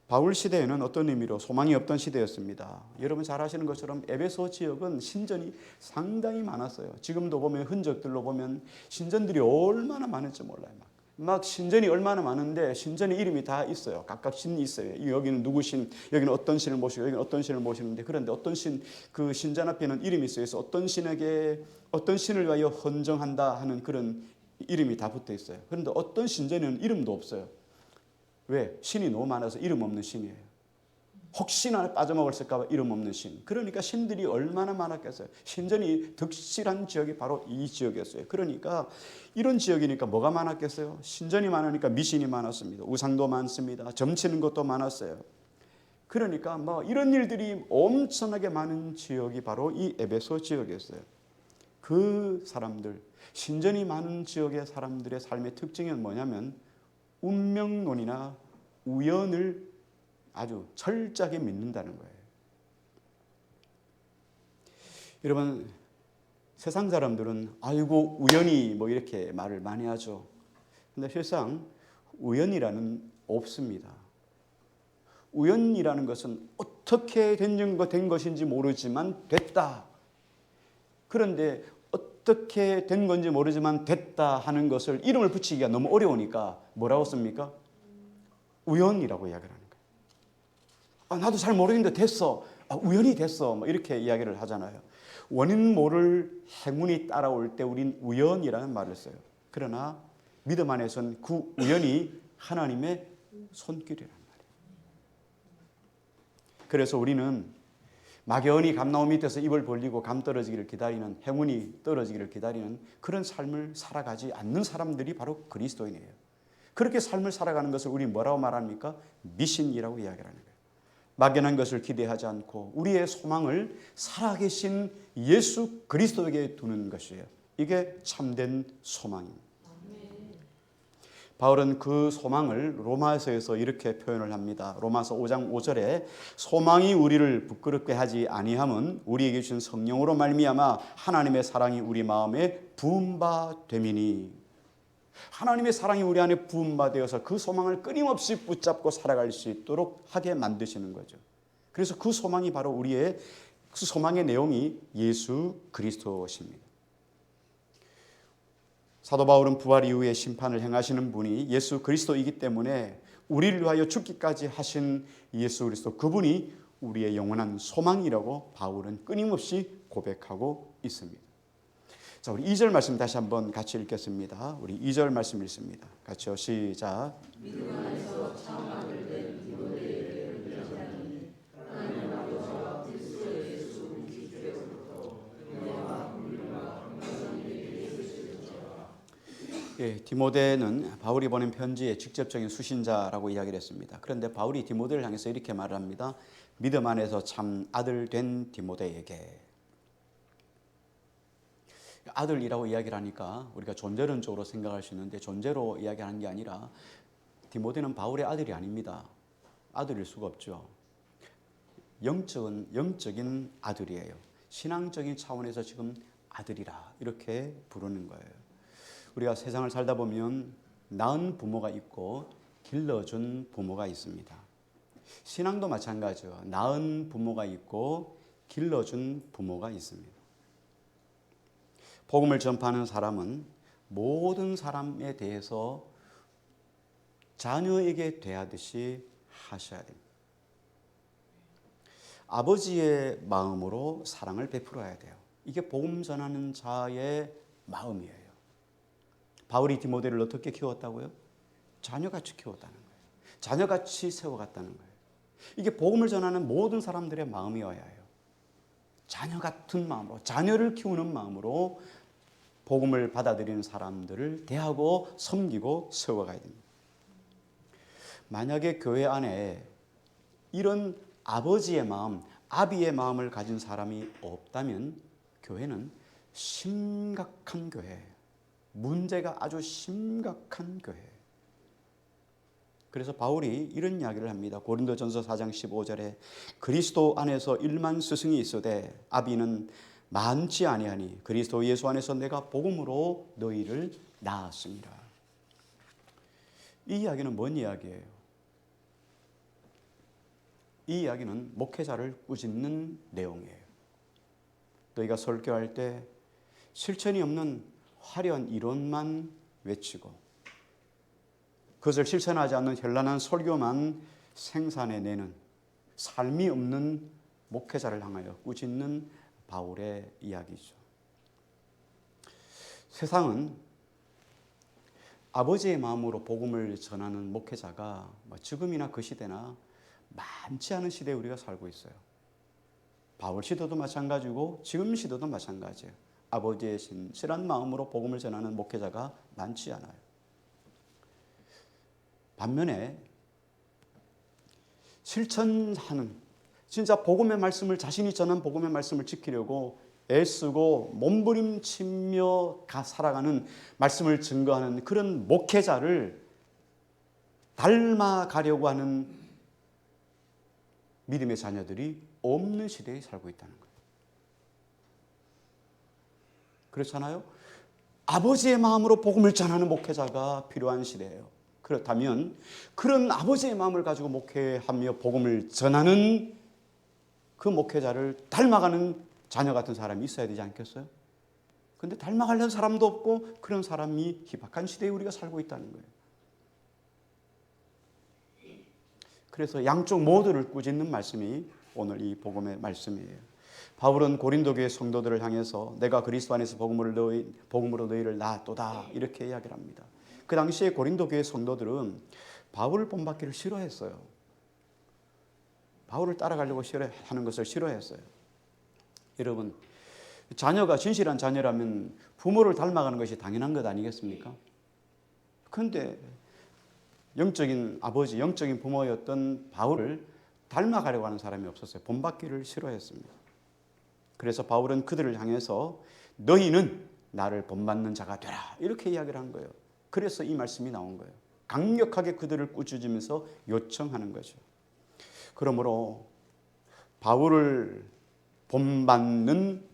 바울 시대에는 어떤 의미로 소망이 없던 시대였습니다. 여러분 잘 아시는 것처럼 에베소 지역은 신전이 상당히 많았어요. 지금도 보면 흔적들로 보면 신전들이 얼마나 많은지 몰라요. 막 신전이 얼마나 많은데 신전의 이름이 다 있어요. 각각 신이 있어요. 여기는 누구 신, 여기는 어떤 신을 모시고 여기는 어떤 신을 모시는데 그런데 어떤 신, 그 신전 앞에는 이름이 있어요. 그래서 어떤 신에게 어떤 신을 위하여 헌정한다 하는 그런 이름이 다 붙어 있어요. 그런데 어떤 신전에는 이름도 없어요. 왜? 신이 너무 많아서 이름 없는 신이에요. 혹시나 빠져먹을까 봐 이름 없는 신. 그러니까 신들이 얼마나 많았겠어요. 신전이 득실한 지역이 바로 이 지역이었어요. 그러니까 이런 지역이니까 뭐가 많았겠어요? 신전이 많으니까 미신이 많았습니다. 우상도 많습니다. 점치는 것도 많았어요. 그러니까 뭐 이런 일들이 엄청나게 많은 지역이 바로 이 에베소 지역이었어요. 그 사람들, 신전이 많은 지역의 사람들의 삶의 특징은 뭐냐면 운명론이나 우연을 아주 철저하게 믿는다는 거예요. 여러분, 세상 사람들은 아이고 우연히 뭐 이렇게 말을 많이 하죠. 근데 실상 우연이라는 없습니다. 우연이라는 것은 어떻게 된 것인지 모르지만 됐다. 그런데 어떻게 된 건지 모르지만 됐다 하는 것을 이름을 붙이기가 너무 어려우니까 뭐라고 씁니까? 우연이라고 이야기를 하는 거예요. 나도 잘 모르겠는데 됐어. 우연히 됐어. 뭐 이렇게 이야기를 하잖아요. 원인 모를 행운이 따라올 때 우린 우연이라는 말을 써요. 그러나 믿음 안에서는 그 우연이 하나님의 손길이란 말이에요. 그래서 우리는 막연히 감나무 밑에서 입을 벌리고 감 떨어지기를 기다리는, 행운이 떨어지기를 기다리는 그런 삶을 살아가지 않는 사람들이 바로 그리스도인이에요. 그렇게 삶을 살아가는 것을 우리 뭐라고 말합니까? 미신이라고 이야기하는 거예요. 막연한 것을 기대하지 않고 우리의 소망을 살아계신 예수 그리스도에게 두는 것이에요. 이게 참된 소망입니다. 바울은 그 소망을 로마서에서 이렇게 표현을 합니다. 로마서 5장 5절에 소망이 우리를 부끄럽게 하지 아니함은 우리에게 주신 성령으로 말미암아 하나님의 사랑이 우리 마음에 부은 바 됨이니. 하나님의 사랑이 우리 안에 부음받아서 그 소망을 끊임없이 붙잡고 살아갈 수 있도록 하게 만드시는 거죠. 그래서 그 소망이 바로 우리의 그 소망의 내용이 예수 그리스도십니다. 사도 바울은 부활 이후에 심판을 행하시는 분이 예수 그리스도이기 때문에 우리를 위하여 죽기까지 하신 예수 그리스도, 그분이 우리의 영원한 소망이라고 바울은 끊임없이 고백하고 있습니다. 자, 우리 2절 말씀 다시 한번 같이 읽겠습니다. 우리 2절 말씀 읽습니다. 같이요. 시작. 믿음 안에서 참 아들 된 디모데에게 편지하니 하나님 아버지와 그리스도 예수 우리 주께로부터 은혜와 긍휼과 평강이 내게 있으시리로다. 디모데는 바울이 보낸 편지의 직접적인 수신자라고 이야기를 했습니다. 그런데 바울이 디모데를 향해서 이렇게 말을 합니다. 믿음 안에서 참 아들 된 디모데에게. 아들이라고 이야기를 하니까 우리가 존재론적으로 생각할 수 있는데 존재로 이야기하는 게 아니라 디모데는 바울의 아들이 아닙니다. 아들일 수가 없죠. 영적인 아들이에요. 신앙적인 차원에서 지금 아들이라 이렇게 부르는 거예요. 우리가 세상을 살다 보면 낳은 부모가 있고 길러준 부모가 있습니다. 신앙도 마찬가지죠. 낳은 부모가 있고 길러준 부모가 있습니다. 복음을 전파하는 사람은 모든 사람에 대해서 자녀에게 대하듯이 하셔야 됩니다. 아버지의 마음으로 사랑을 베풀어야 돼요. 이게 복음 전하는 자의 마음이에요. 바울이 디모데를 어떻게 키웠다고요? 자녀같이 키웠다는 거예요. 자녀같이 세워갔다는 거예요. 이게 복음을 전하는 모든 사람들의 마음이어야 해요. 자녀 같은 마음으로, 자녀를 키우는 마음으로 복음을 받아들이는 사람들을 대하고 섬기고 세워가야 됩니다. 만약에 교회 안에 이런 아버지의 마음, 아비의 마음을 가진 사람이 없다면 교회는 심각한 교회예요. 문제가 아주 심각한 교회예요. 그래서 바울이 이런 이야기를 합니다. 고린도전서 4장 15절에 그리스도 안에서 1만 스승이 있으되 아비는 많지 아니하니 그리스도 예수 안에서 내가 복음으로 너희를 낳았습니다. 이 이야기는 뭔 이야기예요? 이 이야기는 목회자를 꾸짖는 내용이에요. 너희가 설교할 때 실천이 없는 화려한 이론만 외치고 그것을 실천하지 않는 현란한 설교만 생산해내는 삶이 없는 목회자를 향하여 꾸짖는 바울의 이야기죠. 세상은 아버지의 마음으로 복음을 전하는 목회자가 지금이나 그 시대나 많지 않은 시대에 우리가 살고 있어요. 바울 시대도 마찬가지고 지금 시대도 마찬가지예요. 아버지의 신실한 마음으로 복음을 전하는 목회자가 많지 않아요. 반면에 실천하는 진짜 복음의 말씀을 자신이 전한 복음의 말씀을 지키려고 애쓰고 몸부림치며 살아가는 말씀을 증거하는 그런 목회자를 닮아가려고 하는 믿음의 자녀들이 없는 시대에 살고 있다는 거예요. 그렇잖아요. 아버지의 마음으로 복음을 전하는 목회자가 필요한 시대예요. 그렇다면 그런 아버지의 마음을 가지고 목회하며 복음을 전하는 그 목회자를 닮아가는 자녀 같은 사람이 있어야 되지 않겠어요? 그런데 닮아가려는 사람도 없고 그런 사람이 희박한 시대에 우리가 살고 있다는 거예요. 그래서 양쪽 모두를 꾸짖는 말씀이 오늘 이 복음의 말씀이에요. 바울은 고린도 교회 성도들을 향해서 내가 그리스도 안에서 복음으로 너희를 낳았도다 이렇게 이야기를 합니다. 그 당시에 고린도 교회 성도들은 바울을 본받기를 싫어했어요. 바울을 따라가려고 하는 것을 싫어했어요. 여러분, 자녀가 진실한 자녀라면 부모를 닮아가는 것이 당연한 것 아니겠습니까? 그런데 영적인 아버지, 영적인 부모였던 바울을 닮아가려고 하는 사람이 없었어요. 본받기를 싫어했습니다. 그래서 바울은 그들을 향해서 너희는 나를 본받는 자가 되라 이렇게 이야기를 한 거예요. 그래서 이 말씀이 나온 거예요. 강력하게 그들을 꾸짖으면서 요청하는 거죠. 그러므로 바울을 본받는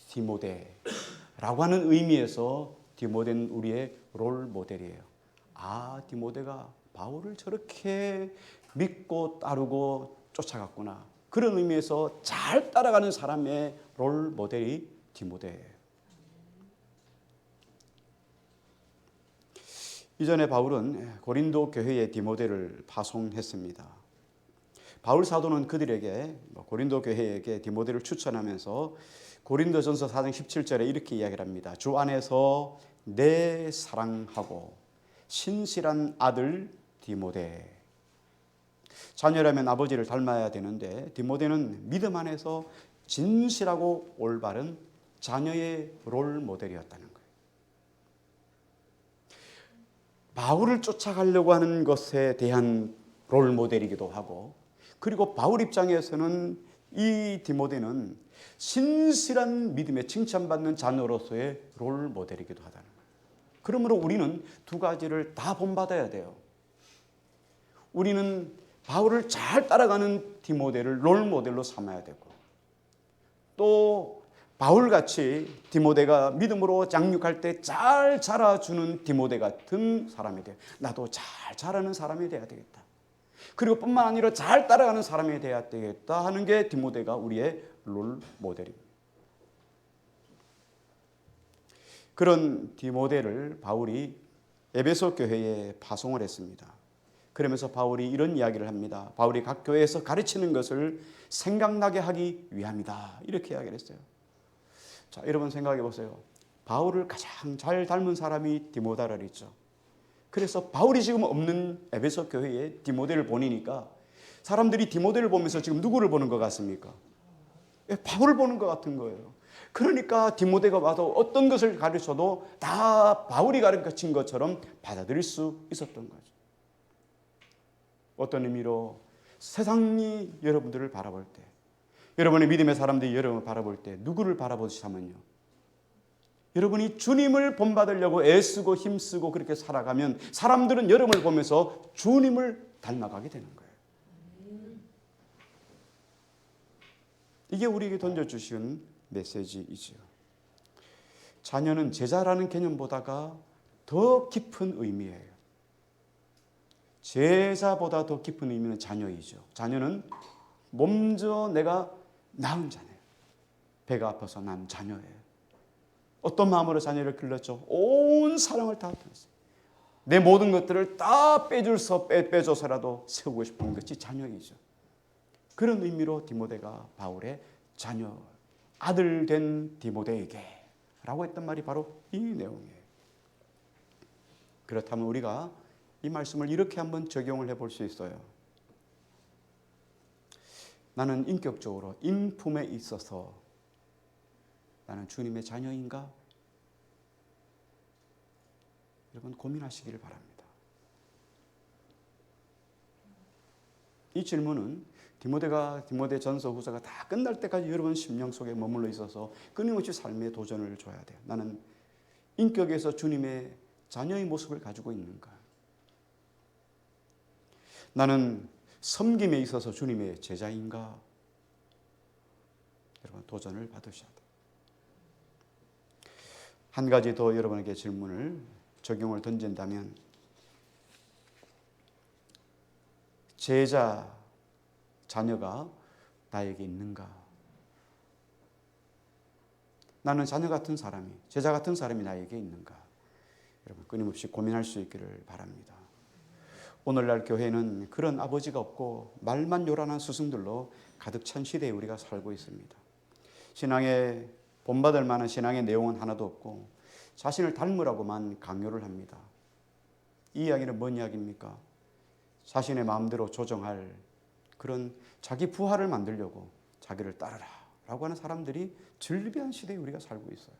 디모데라고 하는 의미에서 디모데는 우리의 롤 모델이에요. 아, 디모데가 바울을 저렇게 믿고 따르고 쫓아갔구나. 그런 의미에서 잘 따라가는 사람의 롤 모델이 디모데예요. 이전에 바울은 고린도 교회에 디모데를 파송했습니다. 바울 사도는 그들에게 고린도 교회에게 디모데를 추천하면서 고린도전서 4장 17절에 이렇게 이야기를 합니다. 주 안에서 내 사랑하고 신실한 아들 디모데. 자녀라면 아버지를 닮아야 되는데 디모데는 믿음 안에서 진실하고 올바른 자녀의 롤 모델이었다는 거예요. 바울을 쫓아가려고 하는 것에 대한 롤 모델이기도 하고, 그리고 바울 입장에서는 이 디모데는 신실한 믿음에 칭찬받는 자녀로서의 롤 모델이기도 하다는 거예요. 그러므로 우리는 두 가지를 다 본받아야 돼요. 우리는 바울을 잘 따라가는 디모데를 롤 모델로 삼아야 되고, 또 바울같이 디모데가 믿음으로 장육할 때 잘 자라주는 디모데 같은 사람이 돼요. 나도 잘 자라는 사람이 돼야 되겠다. 그리고 뿐만 아니라 잘 따라가는 사람이 돼야 되겠다 하는 게 디모데가 우리의 롤 모델입니다. 그런 디모데를 바울이 에베소 교회에 파송을 했습니다. 그러면서 바울이 이런 이야기를 합니다. 바울이 각 교회에서 가르치는 것을 생각나게 하기 위함이다. 이렇게 이야기를 했어요. 자, 여러분 생각해 보세요. 바울을 가장 잘 닮은 사람이 디모데라 그랬죠. 그래서 바울이 지금 없는 에베소 교회에 디모데를 보내니까 사람들이 디모데를 보면서 지금 누구를 보는 것 같습니까? 바울을 보는 것 같은 거예요. 그러니까 디모데가 와도 어떤 것을 가르쳐도 다 바울이 가르친 것처럼 받아들일 수 있었던 거죠. 어떤 의미로 세상이 여러분들을 바라볼 때, 여러분의 믿음의 사람들이 여러분을 바라볼 때 누구를 바라보시냐면요, 여러분이 주님을 본받으려고 애쓰고 힘쓰고 그렇게 살아가면 사람들은 여러분을 보면서 주님을 닮아가게 되는 거예요. 이게 우리에게 던져주신 메시지이지요. 자녀는 제자라는 개념보다가 더 깊은 의미예요. 제자보다 더 깊은 의미는 자녀이죠. 자녀는 먼저 내가 낳은 자녀예요. 배가 아파서 난 자녀예요. 어떤 마음으로 자녀를 길렀죠? 온 사랑을 다 줬어요. 내 모든 것들을 다 빼줘서라도 세우고 싶은 것이 자녀이죠. 그런 의미로 디모데가 바울의 자녀, 아들 된 디모데에게 라고 했던 말이 바로 이 내용이에요. 그렇다면 우리가 이 말씀을 이렇게 한번 적용을 해볼 수 있어요. 나는 인격적으로 인품에 있어서 나는 주님의 자녀인가? 여러분 고민하시기를 바랍니다. 이 질문은 디모데 전서 후서가 다 끝날 때까지 여러분 심령 속에 머물러 있어서 끊임없이 삶의 도전을 줘야 돼요. 나는 인격에서 주님의 자녀의 모습을 가지고 있는가? 나는 섬김에 있어서 주님의 제자인가? 여러분 도전을 받으셔야 돼요. 한 가지 더 여러분에게 질문을 적용을 던진다면, 제자, 자녀가 나에게 있는가? 나는 자녀 같은 사람이, 제자 같은 사람이 나에게 있는가? 여러분 끊임없이 고민할 수 있기를 바랍니다. 오늘날 교회는 그런 아버지가 없고 말만 요란한 스승들로 가득 찬 시대에 우리가 살고 있습니다. 신앙에 본받을 만한 신앙의 내용은 하나도 없고 자신을 닮으라고만 강요를 합니다. 이 이야기는 뭔 이야기입니까? 자신의 마음대로 조정할 그런 자기 부하를 만들려고 자기를 따르라 라고 하는 사람들이 즐비한 시대에 우리가 살고 있어요.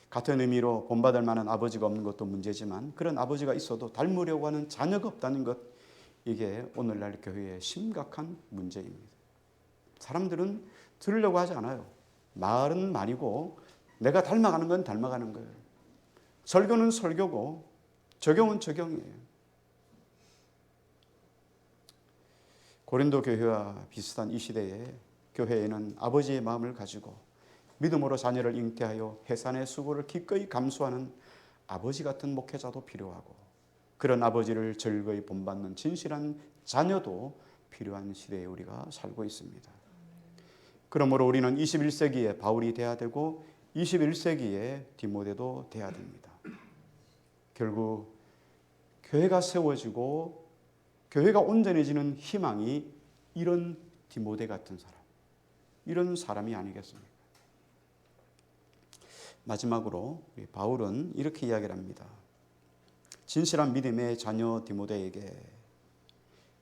같은 의미로 본받을 만한 아버지가 없는 것도 문제지만, 그런 아버지가 있어도 닮으려고 하는 자녀가 없다는 것, 이게 오늘날 교회의 심각한 문제입니다. 사람들은 들으려고 하지 않아요. 말은 말이고 내가 닮아가는 건 닮아가는 거예요. 설교는 설교고 적용은 적용이에요. 고린도 교회와 비슷한 이 시대에 교회에는 아버지의 마음을 가지고 믿음으로 자녀를 잉태하여 해산의 수고를 기꺼이 감수하는 아버지 같은 목회자도 필요하고, 그런 아버지를 즐거이 본받는 진실한 자녀도 필요한 시대에 우리가 살고 있습니다. 그러므로 우리는 21세기에 바울이 돼야 되고 21세기에 디모데도 돼야 됩니다. 결국 교회가 세워지고 교회가 온전해지는 희망이 이런 디모데 같은 사람, 이런 사람이 아니겠습니까? 마지막으로 바울은 이렇게 이야기를 합니다. 진실한 믿음의 자녀 디모데에게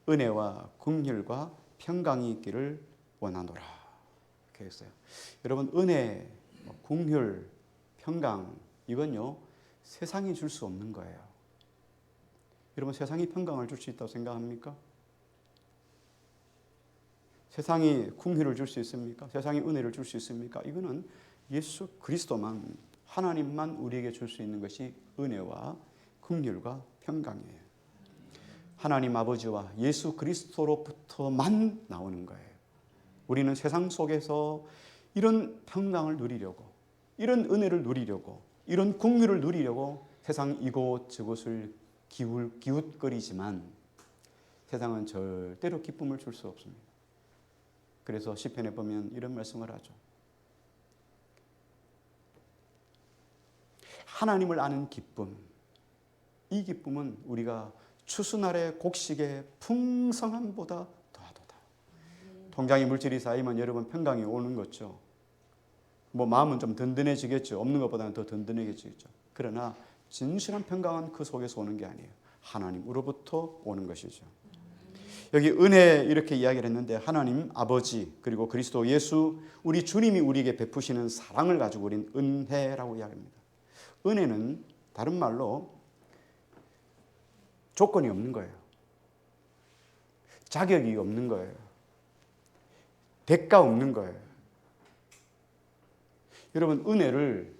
은혜와 긍휼과 평강이 있기를 원하노라. 이렇게 했어요. 여러분, 은혜, 긍휼, 평강, 이건요 세상이 줄 수 없는 거예요. 여러분, 세상이 평강을 줄 수 있다고 생각합니까? 세상이 긍휼을 줄 수 있습니까? 세상이 은혜를 줄 수 있습니까? 이거는 예수 그리스도만, 하나님만 우리에게 줄 수 있는 것이 은혜와 긍휼과 평강이에요. 하나님 아버지와 예수 그리스도로부터만 나오는 거예요. 우리는 세상 속에서 이런 평강을 누리려고, 이런 은혜를 누리려고, 이런 긍휼을 누리려고 세상 이곳저곳을 기웃거리지만 세상은 절대로 기쁨을 줄 수 없습니다. 그래서 시편에 보면 이런 말씀을 하죠. 하나님을 아는 기쁨, 이 기쁨은 우리가 추수날의 곡식의 풍성함보다 더하도다. 통장에 물질이 쌓이면 여러분 평강이 오는 거죠. 마음은 좀 든든해지겠죠. 없는 것보다는 더 든든해지겠죠. 그러나 진실한 평강은 그 속에서 오는 게 아니에요. 하나님으로부터 오는 것이죠. 여기 은혜 이렇게 이야기를 했는데, 하나님 아버지 그리고 그리스도 예수, 우리 주님이 우리에게 베푸시는 사랑을 가지고 우리는 은혜라고 이야기합니다. 은혜는 다른 말로 조건이 없는 거예요. 자격이 없는 거예요. 대가 없는 거예요. 여러분, 은혜를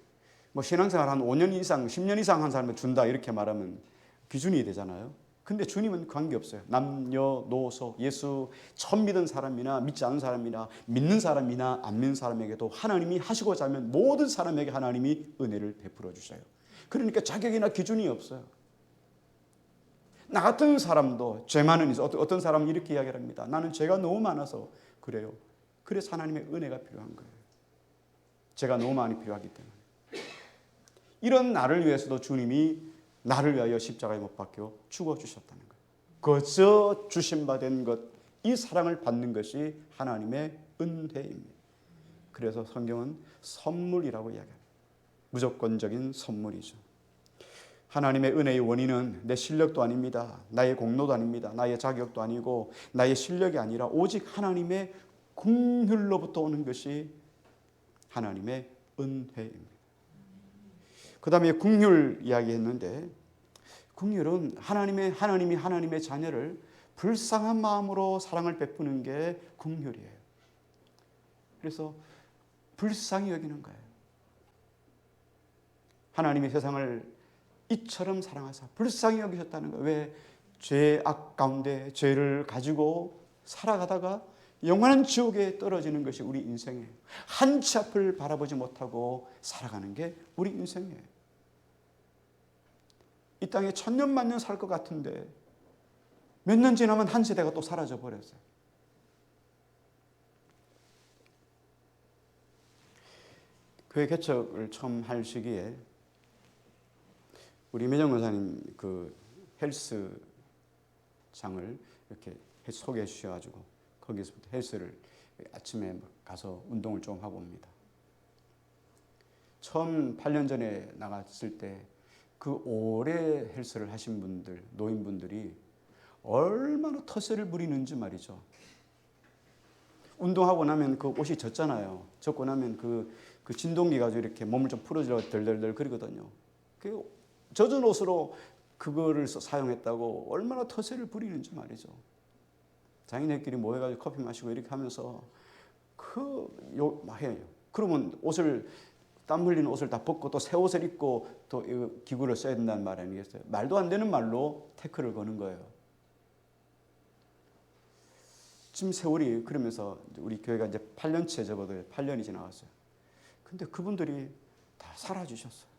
신앙생활 한 5년 이상, 10년 이상 한 사람을 준다 이렇게 말하면 기준이 되잖아요. 근데 주님은 관계없어요. 남녀노소, 예수 처음 믿은 사람이나 믿지 않은 사람이나 믿는 사람이나 안 믿는 사람에게도 하나님이 하시고자 하면 모든 사람에게 하나님이 은혜를 베풀어 주셔요. 그러니까 자격이나 기준이 없어요. 나 같은 사람도 죄 많은 이상, 어떤 사람은 이렇게 이야기를 합니다. 나는 죄가 너무 많아서 그래요. 그래서 하나님의 은혜가 필요한 거예요. 죄가 너무 많이 필요하기 때문에. 이런 나를 위해서도 주님이 나를 위하여 십자가에 못 박혀 죽어주셨다는 거예요. 거저 주심받은 것, 이 사랑을 받는 것이 하나님의 은혜입니다. 그래서 성경은 선물이라고 이야기합니다. 무조건적인 선물이죠. 하나님의 은혜의 원인은 내 실력도 아닙니다. 나의 공로도 아닙니다. 나의 자격도 아니고 나의 실력이 아니라 오직 하나님의 긍휼로부터 오는 것이 하나님의 은혜입니다. 그 다음에 긍휼 이야기했는데, 긍휼은 하나님이 하나님의 자녀를 불쌍한 마음으로 사랑을 베푸는 게 긍휼이에요. 그래서 불쌍히 여기는 거예요. 하나님이 세상을 이처럼 사랑하사 불쌍히 여기셨다는 거예요. 왜? 죄악 가운데 죄를 가지고 살아가다가 영원한 지옥에 떨어지는 것이 우리 인생이에요. 한 치 앞을 바라보지 못하고 살아가는 게 우리 인생이에요. 이 땅에 천년 만년 살 것 같은데 몇 년 지나면 한 세대가 또 사라져 버렸어요. 교회 개척을 처음 할 시기에 우리 매정 권사님 그 헬스장을 이렇게 소개해 주셔가지고 거기서부터 헬스를 아침에 가서 운동을 좀 하고 옵니다. 처음 8년 전에 나갔을 때 그 오래 헬스를 하신 분들, 노인분들이 얼마나 텃세를 부리는지 말이죠. 운동하고 나면 그 옷이 젖잖아요. 젖고 나면 그 진동기 가지고 이렇게 몸을 좀 풀어주려고 덜덜덜 그러거든요. 그 젖은 옷으로 그거를 사용했다고 얼마나 텃세를 부리는지 말이죠. 자기네끼리 모여가지고 커피 마시고 이렇게 하면서 해요. 그러면 땀 흘리는 옷을 다 벗고 또 새 옷을 입고 또 기구를 써야 된다는 말 아니겠어요? 말도 안 되는 말로 태클을 거는 거예요. 지금 세월이 그러면서 우리 교회가 이제 8년째 접어도 8년이 지나갔어요. 근데 그분들이 다 사라지셨어요.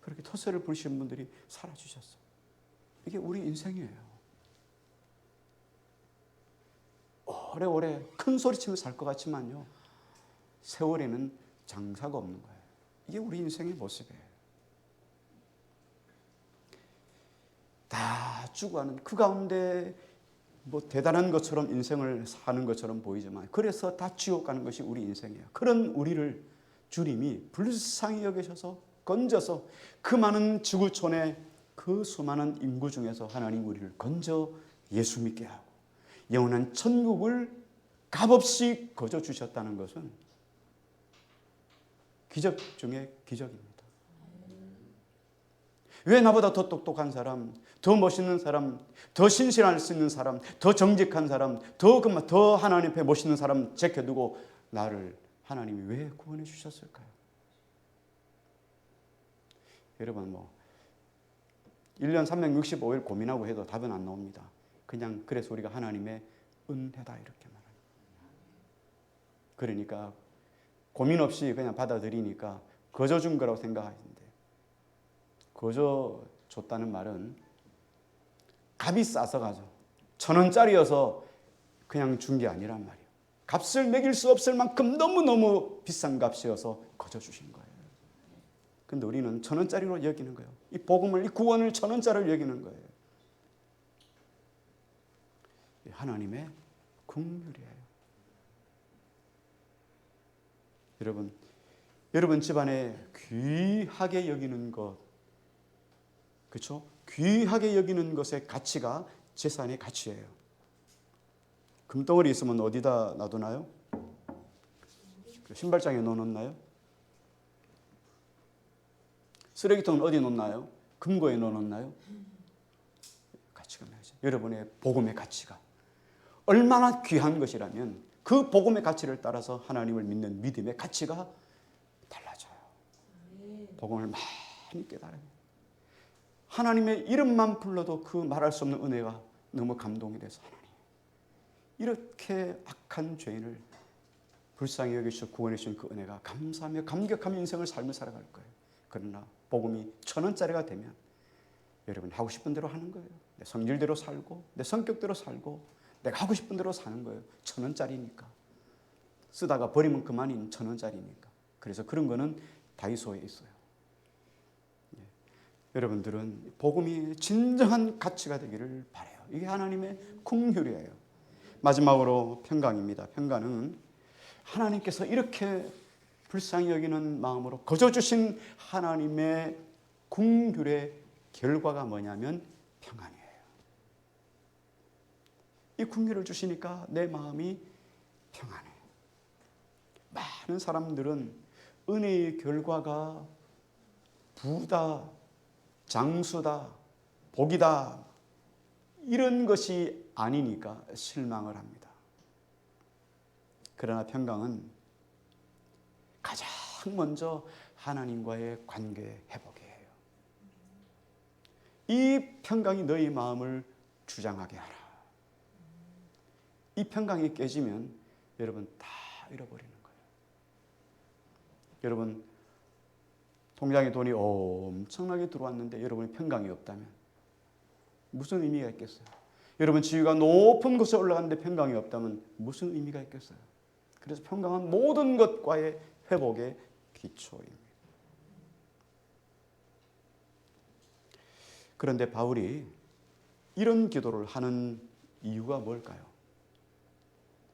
그렇게 텃세를 부리시는 분들이 사라지셨어요. 이게 우리 인생이에요. 오래오래 큰 소리치며 살 것 같지만요, 세월에는 장사가 없는 거예요. 이게 우리 인생의 모습이에요. 다 죽어가는 그 가운데 뭐 대단한 것처럼 인생을 사는 것처럼 보이지만 그래서 다 지옥 가는 것이 우리 인생이에요. 그런 우리를 주님이 불쌍히 여기셔서 건져서 그 많은 지구촌의 그 수많은 인구 중에서 하나님 우리를 건져 예수 믿게 하고 영원한 천국을 값없이 거저 주셨다는 것은 기적 중에 기적입니다. 왜 나보다 더 똑똑한 사람, 더 멋있는 사람, 더 신실할 수 있는 사람, 더 정직한 사람, 더 하나님 앞에 멋있는 사람 제껴두고 나를 하나님이 왜 구원해 주셨을까요? 여러분 1년 365일 고민하고 해도 답은 안 나옵니다. 그냥 그래서 우리가 하나님의 은혜다 이렇게 말합니다. 그러니까 고민 없이 그냥 받아들이니까 거저 준 거라고 생각하시는데, 거저 줬다는 말은 값이 싸서 가죠. 1,000원짜리여서 그냥 준 게 아니란 말이에요. 값을 매길 수 없을 만큼 너무너무 비싼 값이어서 거저 주신 거예요. 근데 우리는 1,000원짜리로 여기는 거예요. 이 복음을, 이 구원을 1,000원짜리로 여기는 거예요. 하나님의 긍휼이에요. 여러분 집안에 귀하게 여기는 것, 그렇죠? 귀하게 여기는 것의 가치가 재산의 가치예요. 금덩어리 있으면 어디다 놔두나요? 신발장에 넣어놓나요? 쓰레기통은 어디 놓나요? 금고에 넣어놓나요? 가치가 나죠. 여러분의 복음의 가치가 얼마나 귀한 것이라면 그 복음의 가치를 따라서 하나님을 믿는 믿음의 가치가 달라져요. 복음을 많이 깨달아요. 하나님의 이름만 불러도 그 말할 수 없는 은혜가 너무 감동이 돼서 하나님, 이렇게 악한 죄인을 불쌍히 여기시고 구원해 주신 그 은혜가 감사하며 감격하며 인생을 삶을 살아갈 거예요. 그러나 복음이 1,000원짜리가 되면 여러분 하고 싶은 대로 하는 거예요. 내 성질대로 살고 내 성격대로 살고 내가 하고 싶은 대로 사는 거예요. 1,000원짜리니까. 쓰다가 버리면 그만인 1,000원짜리니까. 그래서 그런 거는 다이소에 있어요. 예. 여러분들은 복음이 진정한 가치가 되기를 바라요. 이게 하나님의 긍휼이에요. 마지막으로 평강입니다. 평강은 하나님께서 이렇게 불쌍히 여기는 마음으로 거저 주신 하나님의 긍휼의 결과가 뭐냐면 평안이에요. 이 긍휼을 주시니까 내 마음이 평안해. 많은 사람들은 은혜의 결과가 부다, 장수다, 복이다 이런 것이 아니니까 실망을 합니다. 그러나 평강은 가장 먼저 하나님과의 관계 회복이에요. 이 평강이 너희 마음을 주장하게 하라. 이 평강이 깨지면 여러분 다 잃어버리는 거예요. 여러분 통장에 돈이 엄청나게 들어왔는데 여러분이 평강이 없다면 무슨 의미가 있겠어요? 여러분 지위가 높은 곳에 올라갔는데 평강이 없다면 무슨 의미가 있겠어요? 그래서 평강은 모든 것과의 회복의 기초입니다. 그런데 바울이 이런 기도를 하는 이유가 뭘까요?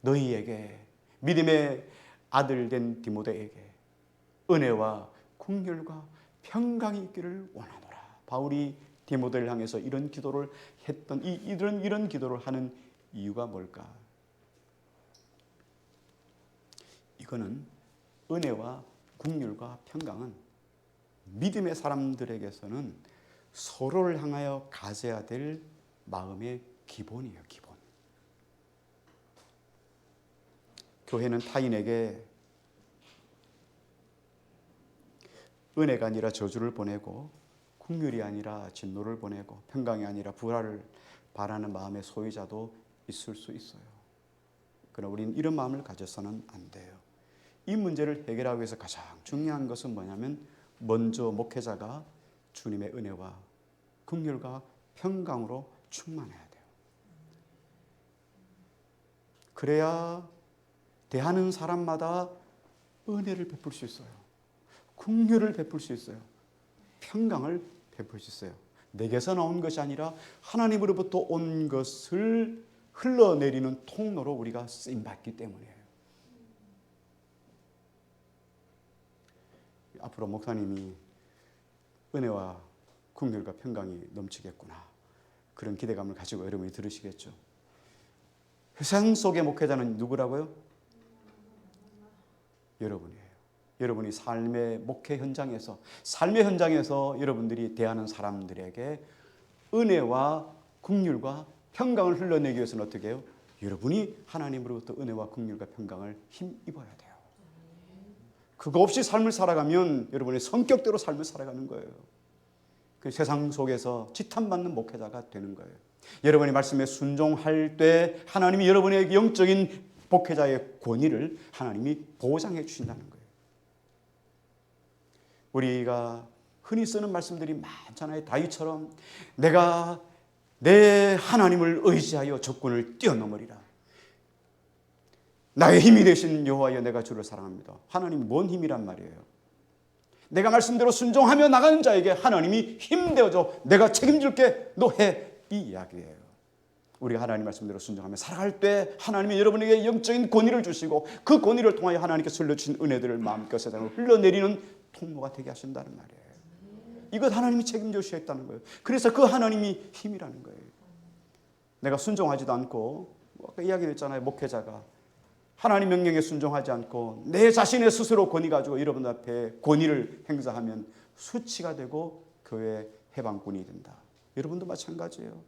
너희에게, 믿음의 아들 된 디모데에게 은혜와 긍휼과 평강이 있기를 원하노라. 바울이 디모데를 향해서 이런 기도를 했던 이런 기도를 하는 이유가 뭘까? 이거는 은혜와 긍휼과 평강은 믿음의 사람들에게서는 서로를 향하여 가져야 될 마음의 기본이에요. 기본. 교회는 타인에게 은혜가 아니라 저주를 보내고 긍휼이 아니라 진노를 보내고 평강이 아니라 불화를 바라는 마음의 소유자도 있을 수 있어요. 그러나 우리는 이런 마음을 가져서는 안 돼요. 이 문제를 해결하기 위해서 가장 중요한 것은 뭐냐면 먼저 목회자가 주님의 은혜와 긍휼과 평강으로 충만해야 돼요. 그래야 대하는 사람마다 은혜를 베풀 수 있어요. 긍휼을 베풀 수 있어요. 평강을 베풀 수 있어요. 내게서 나온 것이 아니라 하나님으로부터 온 것을 흘러내리는 통로로 우리가 쓰임받기 때문이에요. 앞으로 목사님이 은혜와 긍휼과 평강이 넘치겠구나, 그런 기대감을 가지고 여러분이 들으시겠죠. 세상 속의 목회자는 누구라고요? 여러분이에요. 여러분이 삶의 목회 현장에서, 삶의 현장에서 여러분들이 대하는 사람들에게 은혜와 긍휼과 평강을 흘러내기 위해서는 어떻게 해요? 여러분이 하나님으로부터 은혜와 긍휼과 평강을 힘입어야 돼요. 그거 없이 삶을 살아가면 여러분의 성격대로 삶을 살아가는 거예요. 그 세상 속에서 지탄받는 목회자가 되는 거예요. 여러분이 말씀에 순종할 때 하나님이 여러분의 영적인 목회자의 권위를 하나님이 보장해 주신다는 거예요. 우리가 흔히 쓰는 말씀들이 많잖아요. 다윗처럼 내가 내 하나님을 의지하여 적군을 뛰어넘으리라. 나의 힘이 되신 여호와여 내가 주를 사랑합니다. 하나님이 뭔 힘이란 말이에요? 내가 말씀대로 순종하며 나가는 자에게 하나님이 힘되어줘. 내가 책임질게. 너 해. 이 이야기예요. 우리가 하나님 말씀대로 순종하며 살아갈 때 하나님이 여러분에게 영적인 권위를 주시고 그 권위를 통하여 하나님께서 흘려주신 은혜들을 마음껏 세상으로 흘러내리는 통로가 되게 하신다는 말이에요. 이것 하나님이 책임져 주셔야 했다는 거예요. 그래서 그 하나님이 힘이라는 거예요. 내가 순종하지도 않고, 아까 이야기했잖아요. 목회자가 하나님 명령에 순종하지 않고 내 자신의 스스로 권위 가지고 여러분들 앞에 권위를 행사하면 수치가 되고 교회 해방꾼이 된다. 여러분도 마찬가지예요.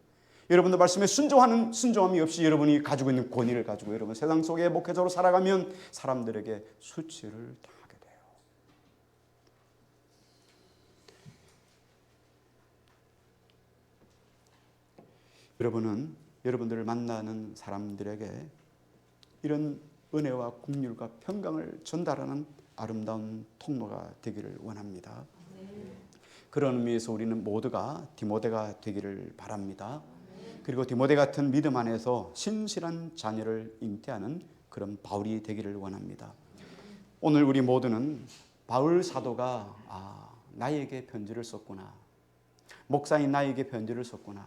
여러분도 말씀에 순종함이 없이 여러분이 가지고 있는 권위를 가지고 여러분 세상 속에 목회자로 살아가면 사람들에게 수치를 당하게 돼요. 여러분은 여러분들을 만나는 사람들에게 이런 은혜와 긍휼과 평강을 전달하는 아름다운 통로가 되기를 원합니다. 그런 의미에서 우리는 모두가 디모데가 되기를 바랍니다. 그리고 디모데 같은 믿음 안에서 신실한 자녀를 잉태하는 그런 바울이 되기를 원합니다. 오늘 우리 모두는 바울 사도가 나에게 편지를 썼구나, 목사인 나에게 편지를 썼구나,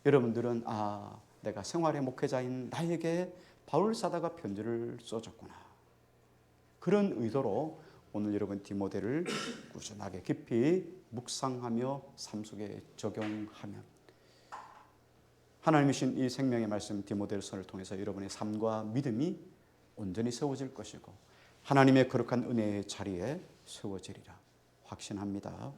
여러분들은 내가 생활의 목회자인 나에게 바울 사도가 편지를 써줬구나, 그런 의도로 오늘 여러분 디모데를 꾸준하게 깊이 묵상하며 삶 속에 적용하면 하나님이 주신 이 생명의 말씀 디모데전서를 통해서 여러분의 삶과 믿음이 온전히 세워질 것이고 하나님의 거룩한 은혜의 자리에 세워지리라 확신합니다.